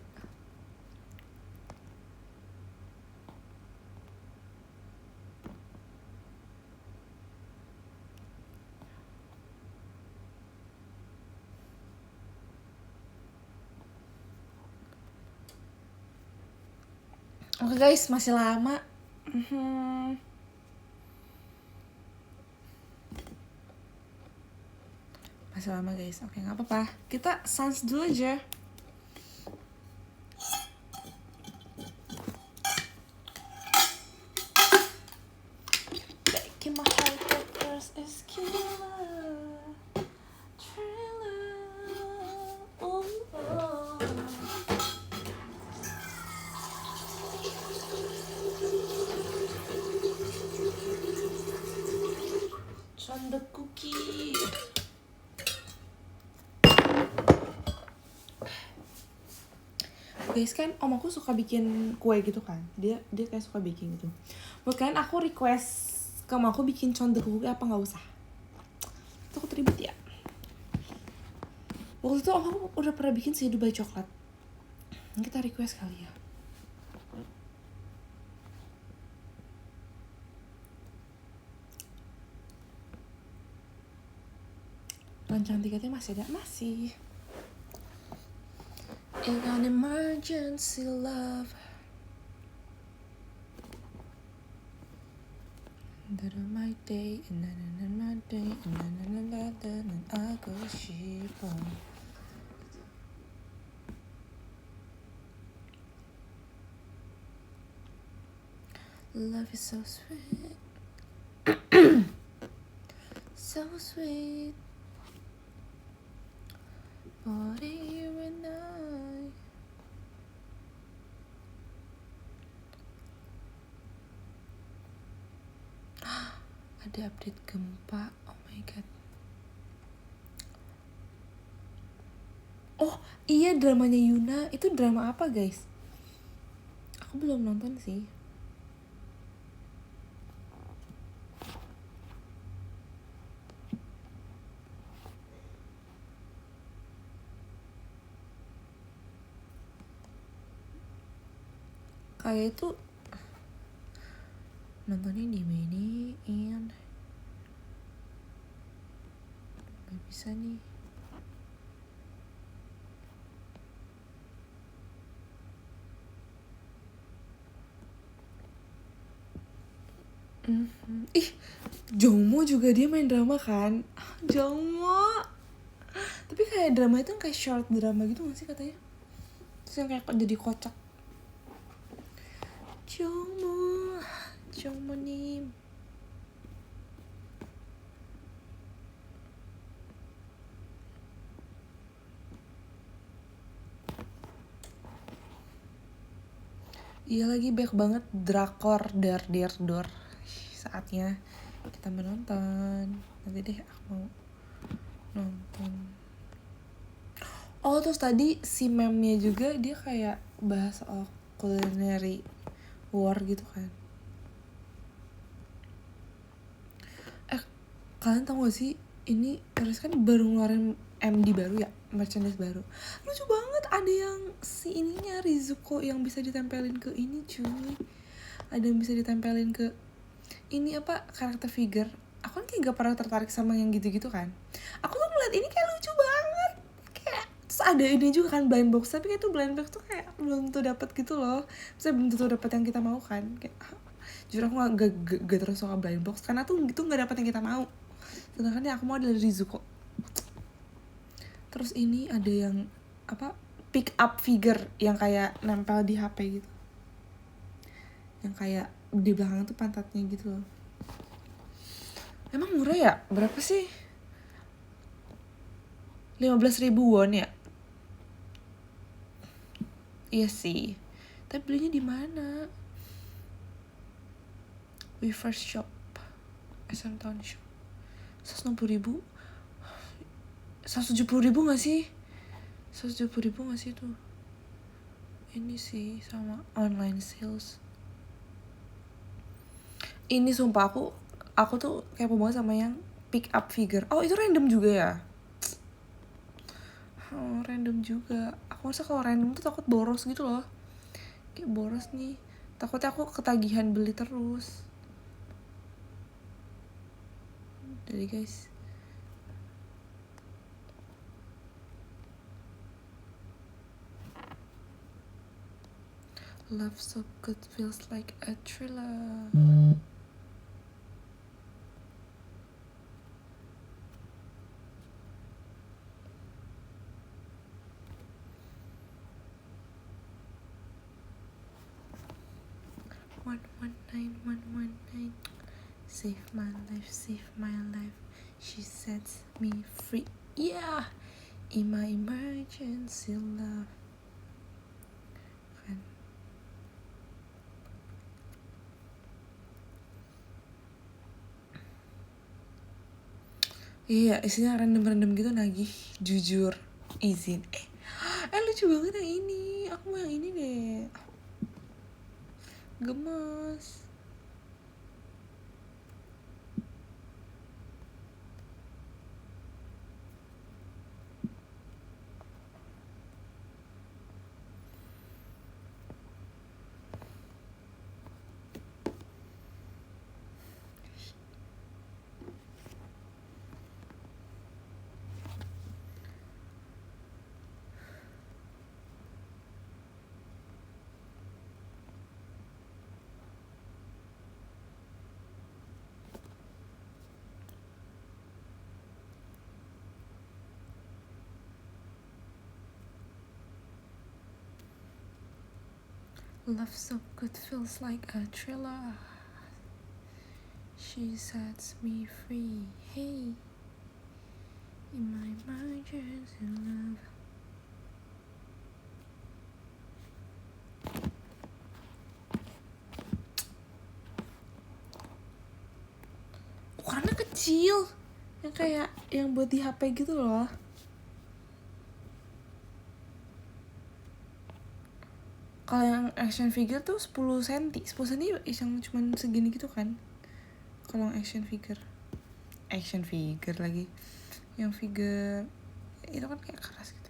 Oke guys, masih lama. Masih lama guys. Oke, nggak apa-apa. Kita sans dulu aja. Breaking my heart, that first is killer. True. guys, kan om aku suka bikin kue gitu kan. Dia kayak suka bikin gitu. Buat kalian aku request ke om aku bikin contoh kue apa nggak usah. Itu aku ribet ya. Waktu itu om aku udah pernah bikin si Dubai coklat. Kita request kali ya. Rancangan tiketnya masih ada? Masih. In an emergency love. My day, my day, and I go sheep on. Love is so sweet. So sweet. For you and I. Ada update gempa. Oh my god. Oh iya, dramanya Yuna. Itu drama apa guys? Aku belum nonton sih. Kayak itu nontonnya di Miniin. Gak bisa nih. Ih, Jongmo juga dia main drama kan? Jongmo. Tapi kayak drama itu kayak short drama gitu gak sih katanya? Terus yang kayak jadi kocak. Jongmo nih. Iya lagi banyak banget drakor dor. Saatnya kita menonton. Nanti deh aku mau nonton. Oh terus tadi si memnya juga dia kayak bahas soal culinary war gitu kan. Kalian tau gak sih ini terus kan baru ngeluarin MD baru ya, merchandise baru. Lucu banget, ada yang si ininya Rizuko yang bisa ditempelin ke ini cuy. Ada yang bisa ditempelin ke ini apa, karakter figure. Aku kan kayak gak pernah tertarik sama yang gitu-gitu kan. Aku tuh ngeliat ini kayak lucu banget. Kayak terus ada ini juga kan blind box, tapi kayak itu blind box tuh kayak belum tentu dapet gitu loh. Misalnya belum tentu dapet yang kita mau kan. Kayak jujur aku gak terus suka blind box karena tuh gitu gak dapet yang kita mau. Sedangkan yang aku mau adalah Rizuko. Terus ini ada yang apa, pick up figure yang kayak nempel di HP gitu, yang kayak di belakang tuh pantatnya gitu loh. Emang murah ya? Berapa sih? 15.000 won ya? Iya sih. Tapi belinya di mana? We First Shop, SM Town Shop. 160.000, 170.000 gak sih? 170.000 gak sih tuh? Ini sih sama online sales. Ini sumpah aku tuh kayak banget sama yang pick up figure. Oh itu random juga ya? Oh, random juga. Aku rasa kalau random tuh takut boros gitu loh. Kayak boros nih. Takutnya aku ketagihan beli terus. Jadi guys, love so good feels like a thriller. One nine. Save my life. She sets me free. Yeah, in my emergency love. Kan. Iya, isinya random gitu nagih. Jujur, izin. Lucu banget yang ini. Aku mau yang ini deh. Gemes. Love so good feels like a thriller. She sets me free. Hey, in my mind just in love. Ukurannya kecil, yang kayak yang buat di HP gitu loh. Kalau yang action figure tuh 10 cm 10 cm yang cuman segini gitu kan. Kalau yang action figure lagi, yang figure itu kan kayak keras gitu.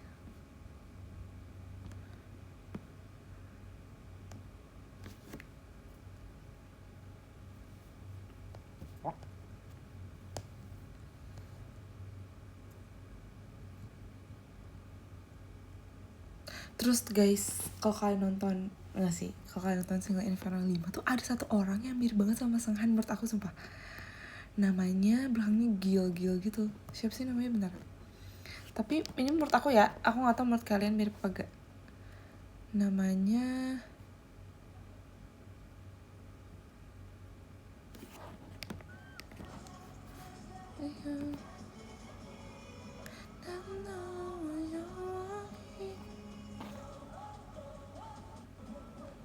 Terus guys, kalau kalian nonton nggak sih, kalau kalian nonton Single Inferno 5 tuh ada satu orang yang mirip banget sama Seunghan menurut aku, sumpah. Namanya belakangnya Gil gitu. Siapa sih namanya, bentar. Tapi ini menurut aku ya, aku nggak tahu menurut kalian mirip apa gak. Namanya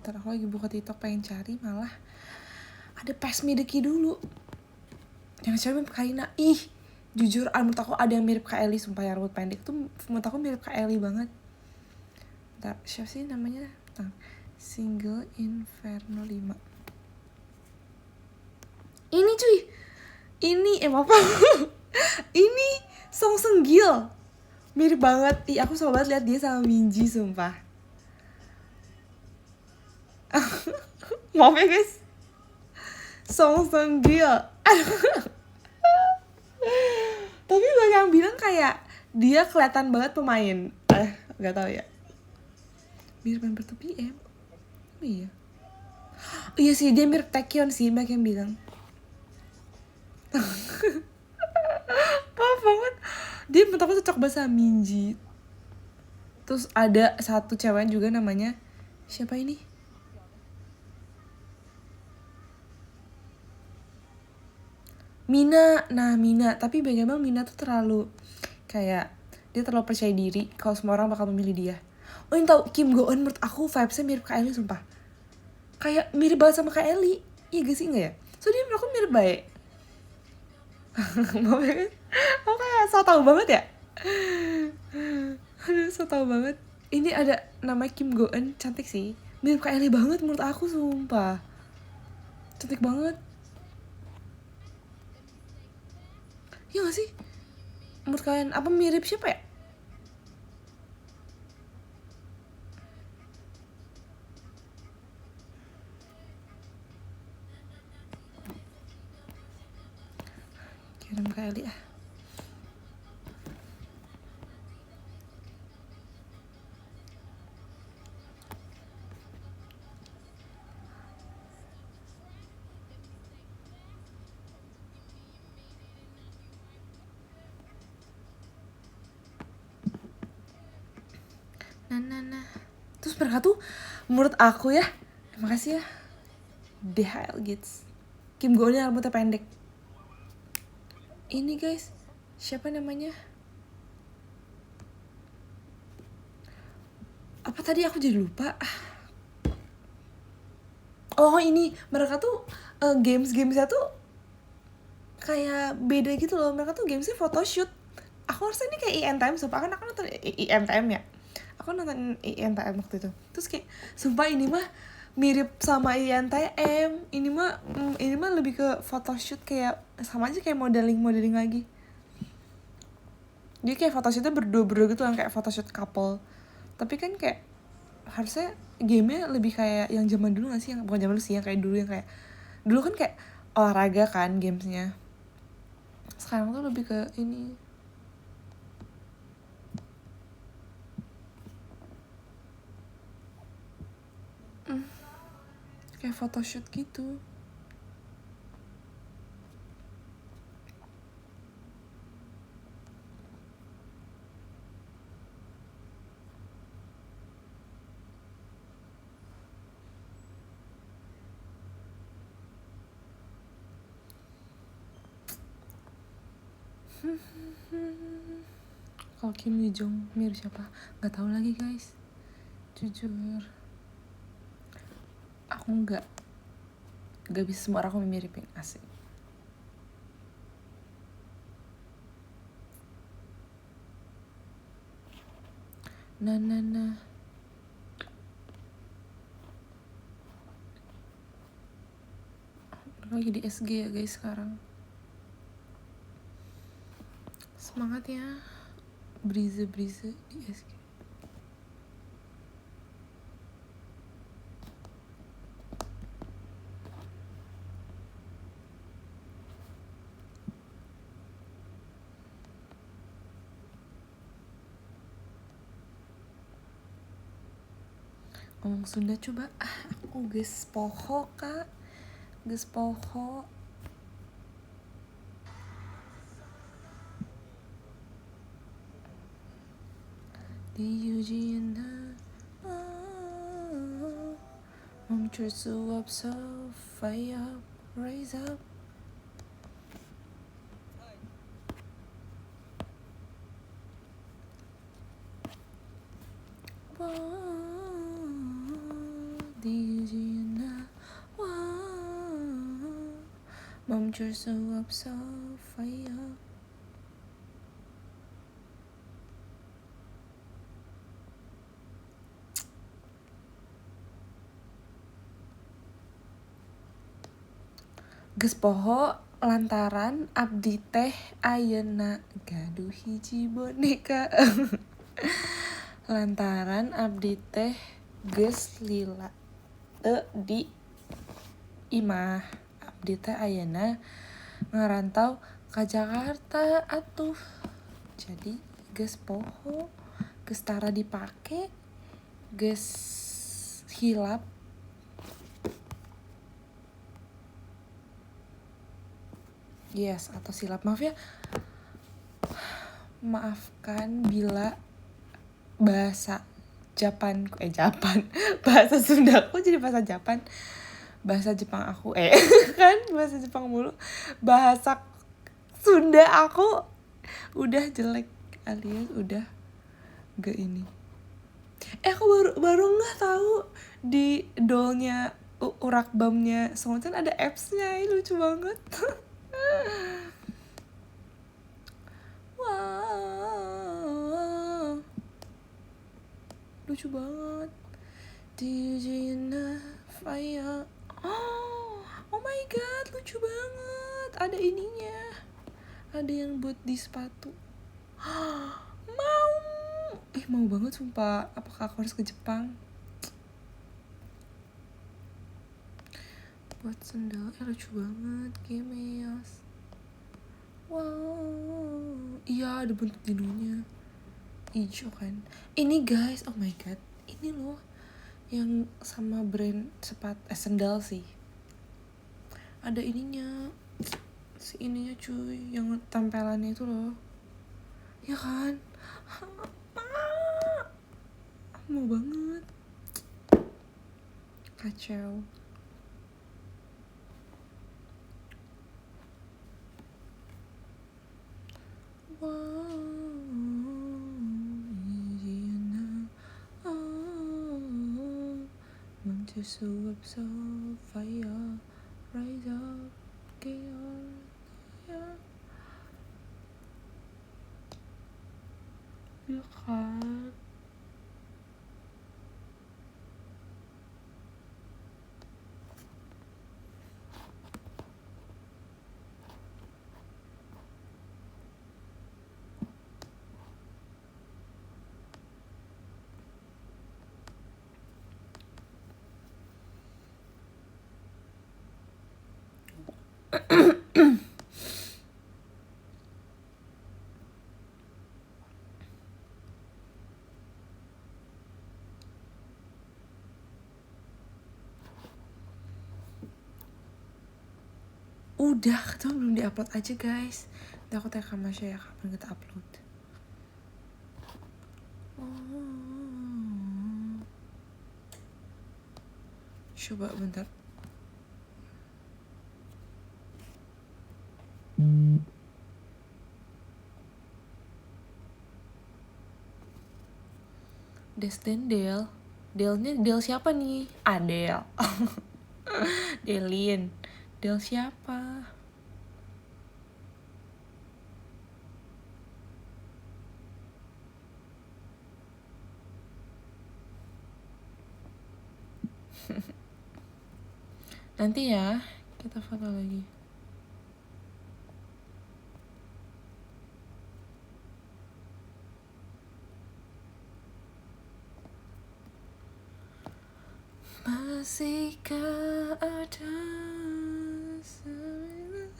ntar aku lagi buka TikTok pengen cari, malah ada Pass Me The Key dulu. Yang cewek mirip Karina. Ih, jujur menurut aku ada yang mirip Kak Ellie, sumpah, yang rambut pendek tuh menurut aku mirip Kak Ellie banget. Ntar, siapa sih namanya? Nah, Single Inferno 5. Ini cuy. Ini apa? Ini Song Seung Gil. Mirip banget. Ih, aku suka banget lihat dia sama Minji, sumpah. Maaf ya guys, Song Seung Gil. Tapi banyak yang bilang kayak dia kelihatan banget pemain. Gak tahu ya. Mirip member 2PM. Oh iya. Oh iya sih, dia mirip Taekyon sih, banyak yang bilang. Maaf banget. Dia menurut aku cocok banget sama Minji. Terus ada satu cewek juga namanya, siapa ini? Mina. Nah, Mina. Tapi bagaimana Mina tuh terlalu kayak, dia terlalu percaya diri kalau semua orang bakal memilih dia. Oh, yang tau Kim Go Eun menurut aku vibesnya mirip Kak Ellie, sumpah. Kayak mirip banget sama Kak Ellie. Iya gak sih, enggak ya? So dia menurut aku mirip baik. Maaf ya kan? Aku kayak so tau banget ya. Aduh, so tau banget. Ini ada nama Kim Go Eun, cantik sih. Mirip Kak Ellie banget menurut aku, sumpah. Cantik banget. Iya gak sih? Menurut kalian apa mirip siapa ya? Kirim ke Eli ah. Nah. Terus mereka tuh menurut aku ya, makasih ya, DHL Gits. Kim Go Eun rambutnya pendek. Ini guys, siapa namanya? Apa tadi aku jadi lupa. Oh ini, mereka tuh gamesnya tuh kayak beda gitu loh. Mereka tuh gamesnya photoshoot. Aku rasa ini kayak INTM, sumpah kan aku nonton INTM ya. aku nonton INTM waktu itu, terus kayak sumpah ini mah mirip sama INTM, ini mah lebih ke photoshoot, kayak sama aja kayak modeling lagi. Dia kayak photoshootnya berdua gitu kan, kayak photoshoot couple. Tapi kan kayak harusnya gamenya lebih kayak yang zaman dulu gak sih, yang bukan zaman dulu sih, yang kayak dulu, yang kayak dulu kan kayak olahraga kan gamesnya. Sekarang tuh lebih ke ini. Kayak photoshoot gitu. Kalau Kim Lee Jong mirip siapa? Gak tahu lagi guys. Jujur, aku nggak bisa semua orang aku miripin, asik. Nah. Lagi di SG ya guys sekarang. Semangat ya, Brize di SG. Ngomong Sunda coba. Aku geus poho kak, geus poho. Di ujian mencuri suap so fire rise up. Di ujian mencuri suap so fire. Geus poho lantaran abdi teh ayeuna gaduh hiji boneka. Lantaran abdi teh geus lila di imah. Abdi teh ayeuna ngarantau ka Jakarta atuh. Jadi geus poho, geus tara dipake, geus hilap. Yes, atau silap. Maaf ya. Maafkan bila bahasa bahasa Sunda aku jadi bahasa Japan. Bahasa Jepang aku kan bahasa Jepang mulu. Bahasa Sunda aku udah jelek alias udah gak ini. Aku baru nggak tahu di dollnya Urakbamnya Songchan ada apps-nya, ini lucu banget. Wow, lucu banget. Dijina Faya. Oh my god, lucu banget. Ada ininya. Ada yang buat di sepatu. Mau banget sumpah. Apakah aku harus ke Jepang? Buat sendal, lucu banget. Gemeos. Wow, iya ada bentuk dinunya. Ijo kan. Ini guys, oh my god. Ini loh yang sama brand sendal sih. Ada ininya. Si ininya cuy, yang tempelannya itu loh. Ya kan? Mau banget. Kacau. Suap so fire rise up chaos. Ya kan. Udah, cuma belum diupload aja guys. Nanti aku tanya sama Masya ya kapan kita upload. Coba bentar. Des dan Del. Delnya Del siapa nih? Adel. Delin. Del siapa? Nanti ya, kita foto lagi. Masihkah ada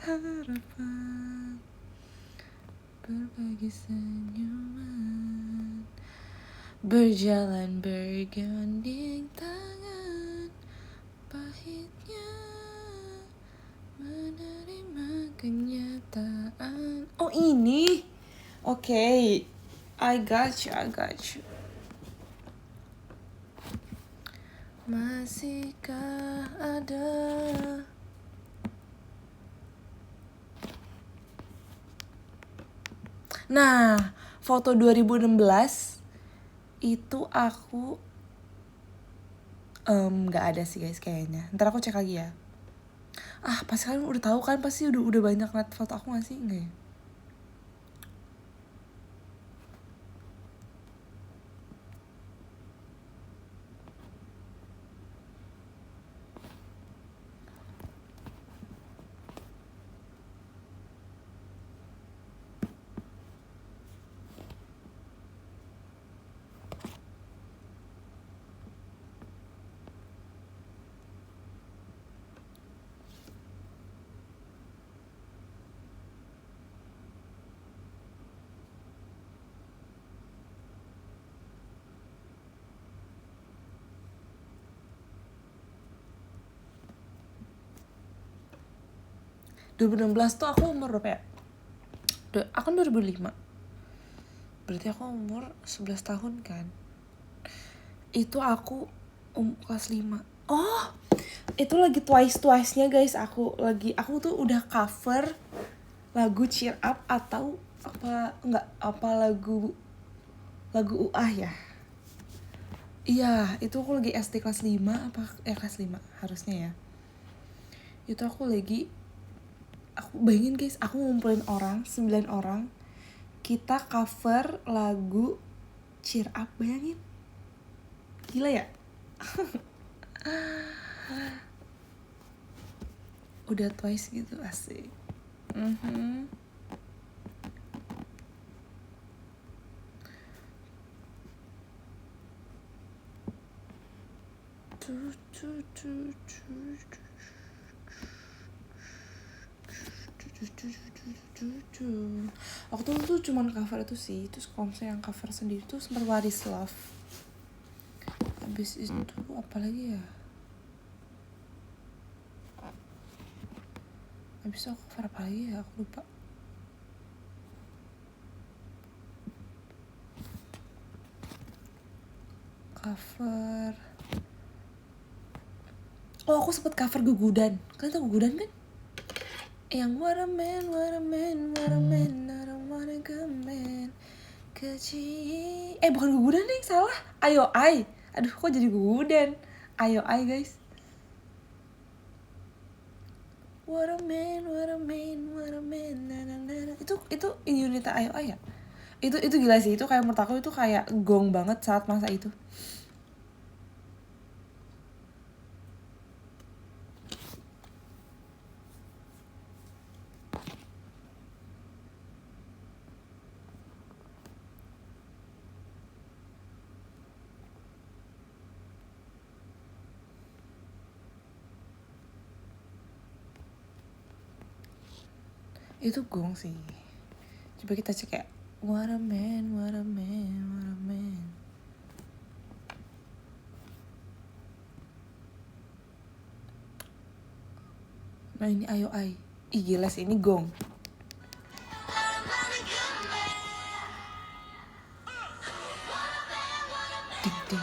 harapan berbagi senyuman, berjalan bergandeng tangan, pahitnya menerima kenyataan. Oh ini, oke, I got you. Masihkah ada? Nah, foto 2016 itu aku nggak ada sih guys kayaknya. Ntar aku cek lagi ya. Pasti kalian udah tahu kan, pasti udah banyak liat foto aku nggak sih? Enggak ya? 2016 tuh aku umur berapa ya? Aku 2005. Berarti aku umur 11 tahun kan. Itu aku kelas 5. Oh, itu lagi Twice-nya guys. Aku tuh udah cover lagu Cheer Up atau apa lagu UA ya. Iya, itu aku lagi SD kelas 5 kelas 5 harusnya ya. Itu aku bayangin guys, aku ngumpulin 9 orang. Kita cover lagu Cheer Up, bayangin. Gila ya? Udah Twice gitu, asik. Aku tuh cuman cover itu sih. Terus kalau misalnya yang cover sendiri tuh sempat What Is Love. Habis itu apa lagi ya? Habis itu aku cover apa lagi ya? Aku lupa. Cover. Oh, aku sempet cover Gugudan. Kalian tau Gugudan kan? Yang what a man, I don't wanna go man. Bukan Gugudan nih, salah. Ayo Ai. Aduh, kok jadi Gugudan? Ayo Ai guys. What a man, itu Yunita Ayo Ai ya? Itu gila sih, itu kayak menurut aku itu kayak gong banget saat masa itu. Itu gong sih. Coba kita cek kayak what a man, what a man, what a man. Nah ini ayo ai. Ih gila sih ini gong. Ding ding.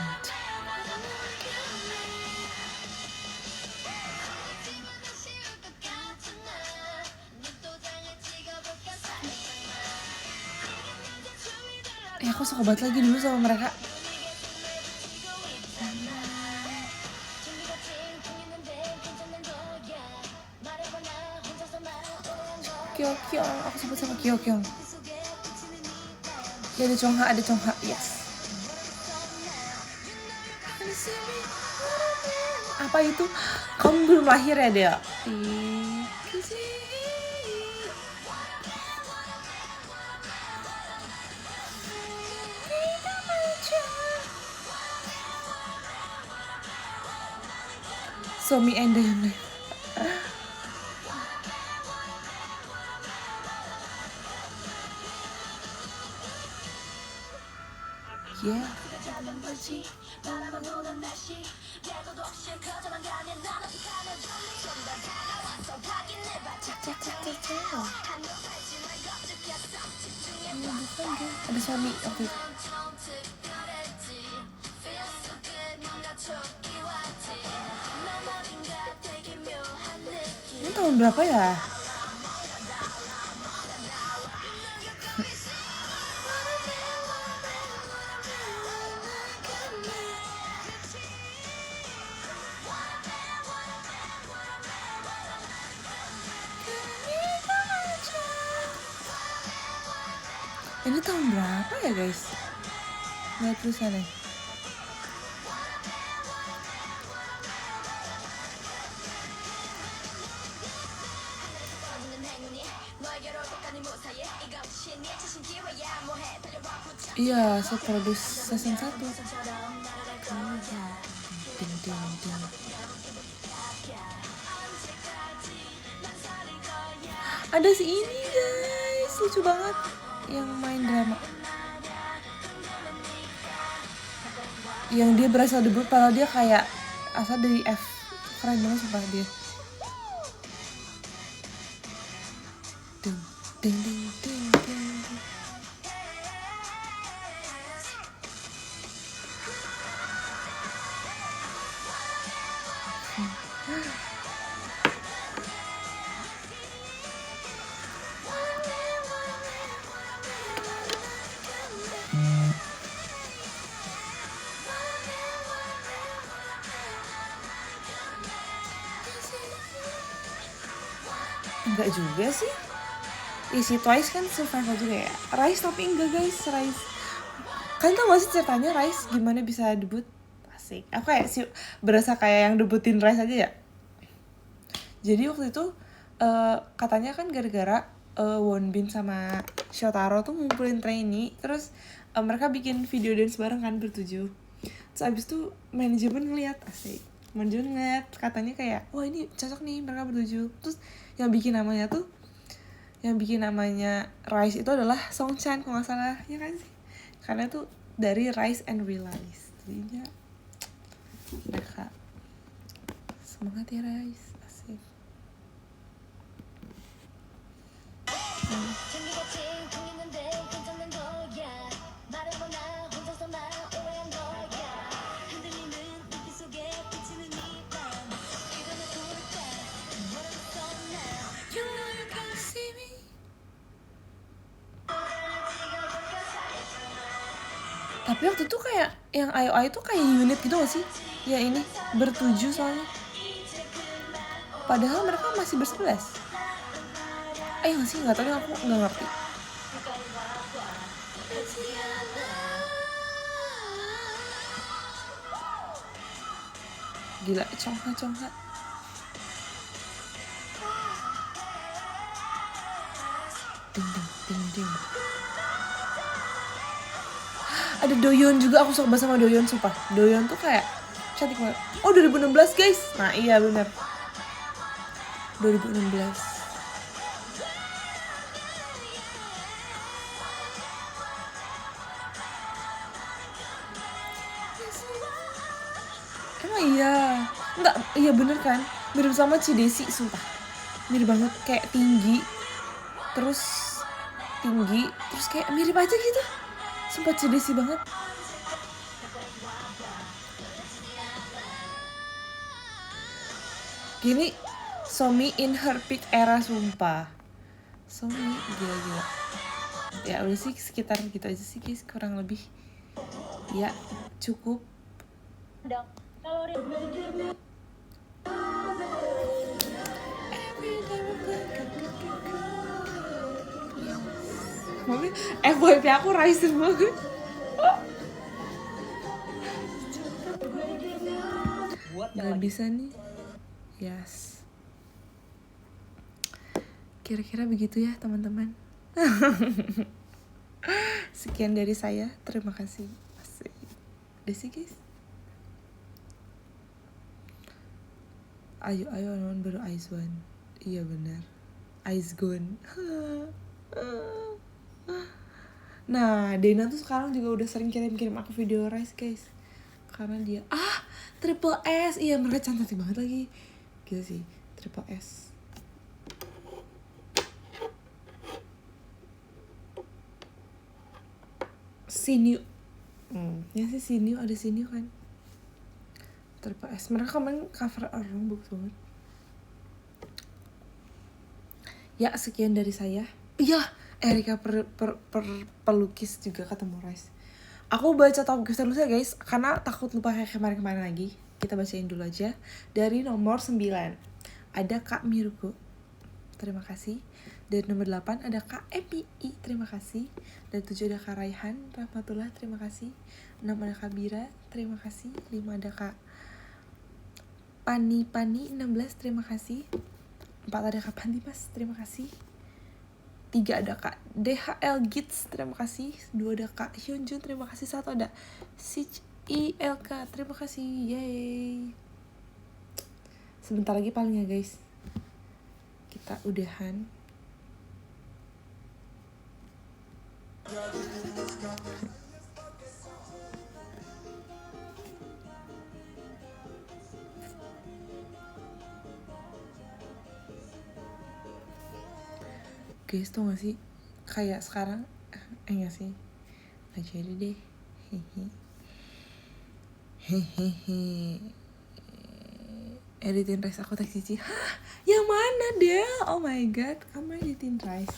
Aku suka banget lagi dulu sama mereka. Kyo-kyong, aku sebut sama Kyo-kyong. Ya ada Chongha, yes. Apa itu? Kamu belum lahir ya, Dea? Somi and Daeun. Yeah. Ada Somi waktu itu. Ini tahun berapa ya? Ini tahun berapa ya guys? Lihat tulisannya. Iya, saya produce season 1. Ada si ini guys, lucu banget yang main drama. Yang dia berasal debut padahal dia kayak asal dari F. Keren banget sumpah dia. Ding ding ding ding ding. Enggak juga sih. Isi Twice kan survival juga ya. Rise tapi enggak guys, Rise. Kalian tau gak sih ceritanya Rise gimana bisa debut? Asik. Aku kayak berasa kayak yang debutin Rise aja ya. Jadi waktu itu katanya kan gara-gara Wonbin sama Shotaro tuh ngumpulin trainee. Terus mereka bikin video dance bareng kan bertujuh. Terus abis itu manajemen ngeliat, asik. Manajemen ngeliat katanya kayak, wah ini cocok nih mereka bertujuh. Terus yang bikin namanya Rise itu adalah Songchan kalau nggak salah, ya kan sih? Karena tuh dari Rise and Realize. Jadinya mereka semangat ya Rise, asik. Tapi waktu itu kayak yang IOI tuh kayak unit gitu gak sih? Ya ini bertujuh soalnya. Padahal mereka masih ber-11. Gak sih? Gak tau deh, aku gak ngerti. Gila, Chongha. Ding. Ada Doyeon juga, aku suka banget sama Doyeon, sumpah. Doyeon tuh kayak cantik banget. Oh 2016 guys. Nah iya bener, 2016. Oh iya, enggak, iya bener kan, mirip sama Cidesi, sumpah, mirip banget, kayak terus tinggi, terus kayak mirip aja gitu, sumpah Cidesi banget. Gini, Somi in her peak era, sumpah. Somi gila-gila. Ya udah sih sekitar gitu aja sih guys, kurang lebih. Ya cukup. FYP aku rising banget. Gak bisa nih. Yes. Kira-kira begitu ya teman-teman. Sekian dari saya, terima kasih. Asik. Udah sih guys. Ayo non baru Ice One. Iya benar. Ice Gone. Nah, Dena tuh sekarang juga udah sering kirim-kirim aku video Rise guys. Karena dia Triple S. Iya, mereka cantik banget lagi. Gitu sih, Triple S. Sinyu. Ya sih Sinyu, ada Sinyu kan. Triple S. Mereka kemarin cover orang bagus banget. Ya, sekian dari saya. Iya, Erika pelukis juga ketemu Rise. Aku baca topik dulu ya guys, karena takut lupa kayak kemarin-kemarin lagi. Kita bacain dulu aja. Dari nomor 9 ada Kak Miruko, terima kasih. Dari nomor 8 ada Kak EPI, terima kasih. Dari 7 ada Kak Raihan Rahmatullah, terima kasih. 6 ada Kak Bira, terima kasih. 5 ada Kak Pani 16, terima kasih. 4 ada Kak Pandimas, terima kasih. 3 ada Kak DHL Gits, terima kasih. 2 ada Kak Hyunjun, terima kasih. 1 ada Sich ILK, terima kasih. Yeay. Sebentar lagi paling ya guys, kita udahan. Guys, tau gak sih, kayak sekarang enggak sih, gak jadi deh. Editin Rice aku teks Cici. Hah? Yang mana dia? Oh my god, kamu editin Rice.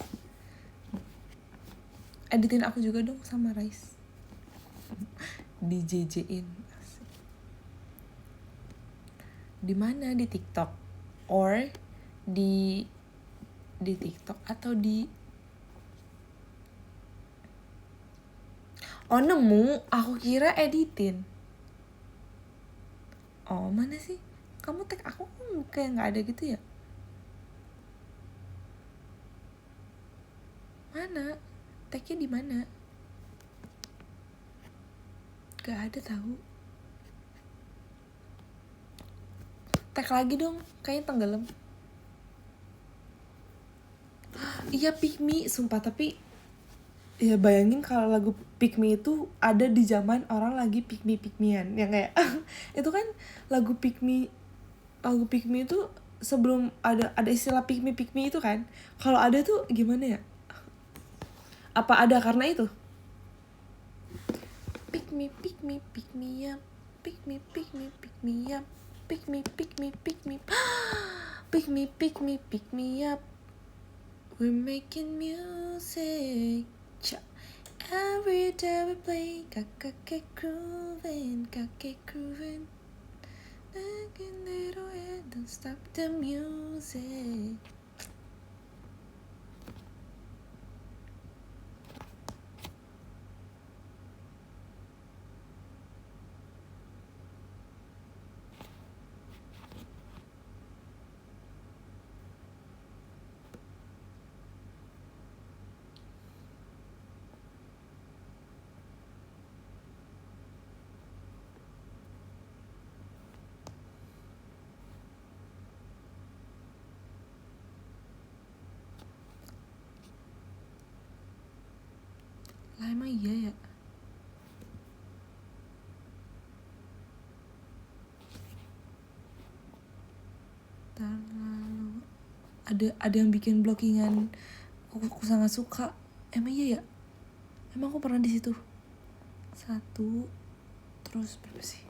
Editin aku juga dong sama Rice. Di JJ-in. Di mana? Di TikTok or di TikTok atau di nemu, aku kira editin. Oh, mana sih? Kamu tag aku kayak nggak ada gitu ya? Mana? Tagnya di mana? Gak ada tahu. Tag lagi dong, kayaknya tenggelam. Iya, Pick Me, sumpah. Tapi ya bayangin kalau lagu Pick Me itu ada di zaman orang lagi Pick Me-an, yang kayak itu kan lagu Pick Me itu sebelum ada istilah Pick Me itu kan. Kalau ada tuh gimana ya? Apa ada karena itu? Pick me up, pick me up, pick me up, pick me up, pick me, pick me up. We're making music. Every day we play, get grooving. Don't stop the music. Lah emang iya ya? lalu ada yang bikin blockingan aku sangat suka. Emang iya ya, emang aku pernah di situ. 1 terus berapa sih?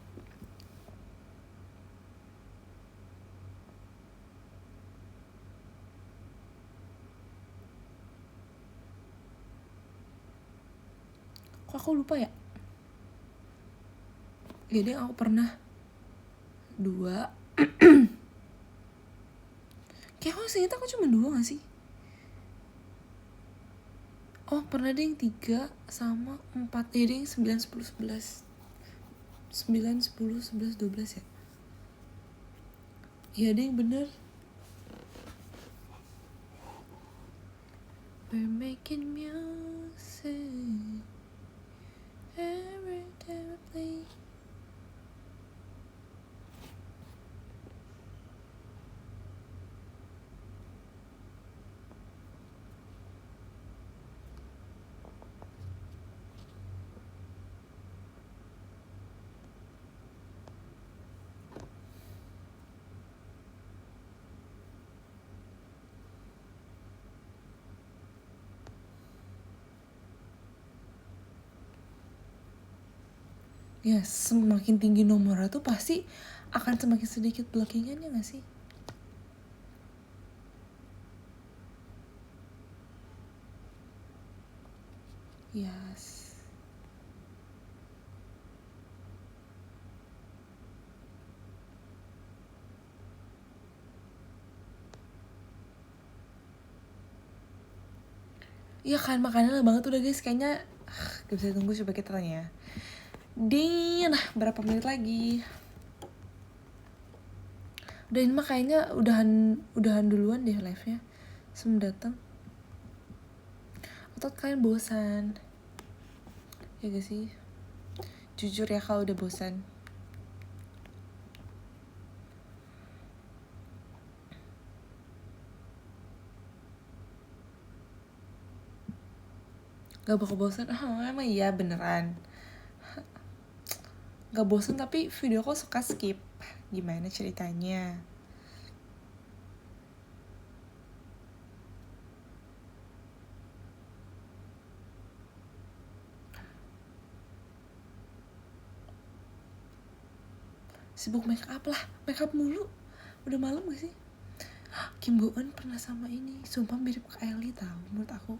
Kok aku lupa ya? Jadi aku pernah 2 kayak aku seinget aku cuma 2 gak sih? Oh pernah deh yang 3 sama 4. Jadi yang 9, 10, 11 9, 10, 11, 12 ya? Iya deh yang bener. We're making music every time we play. Ya semakin tinggi nomornya tuh pasti akan semakin sedikit blockingannya gak sih? Yes. Iya kan, makanya banget udah guys, kayaknya gak bisa tunggu, coba kita tanya. Din, berapa menit lagi? Udah ini mah kayaknya udahan duluan deh live-nya sebelum datang. Atau kalian bosan? Ya gak sih? Jujur ya kalau udah bosan. Gak bakal bosan? Oh emang iya beneran. Gak bosan tapi video kok suka skip. Gimana ceritanya? Sibuk make up lah, make up mulu. Udah malam gak sih? Kim Go Eun pernah sama ini, sumpah mirip ke Ellie tau menurut aku.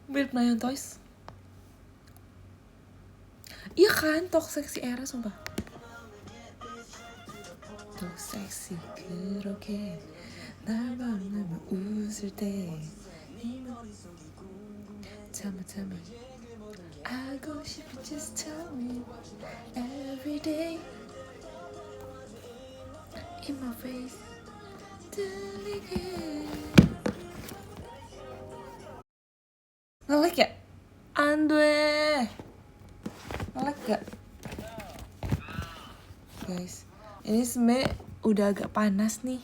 Mirip Nayeon Toys. Iya kan, Toxic si Era sumpah. Toxic si 그렇게 날 바라보며 웃을 때 Tell me 알고 싶어 just tell me every day in my face 들리게. Nge-lag ya? Andueh, nge-lag gak? Guys, ini sebenernya udah agak panas nih.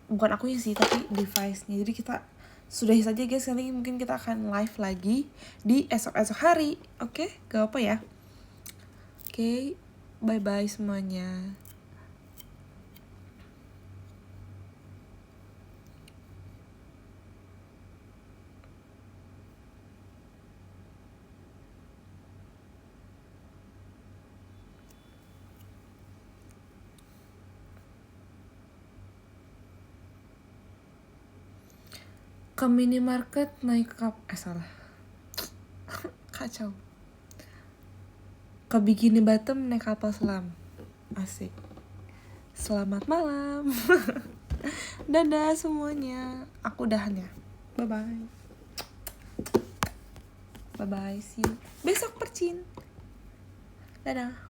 Bukan akunya sih, tapi device-nya. Jadi kita sudahi saja guys, nanti mungkin kita akan live lagi di esok-esok hari. Oke, gak apa ya? Oke, bye-bye semuanya. Ke minimarket naik salah. Kacau. Ke Bikini Bottom naik kapal selam. Asik. Selamat malam. Dadah semuanya. Aku udahan ya. Bye-bye. Bye-bye. See you besok percin. Dadah.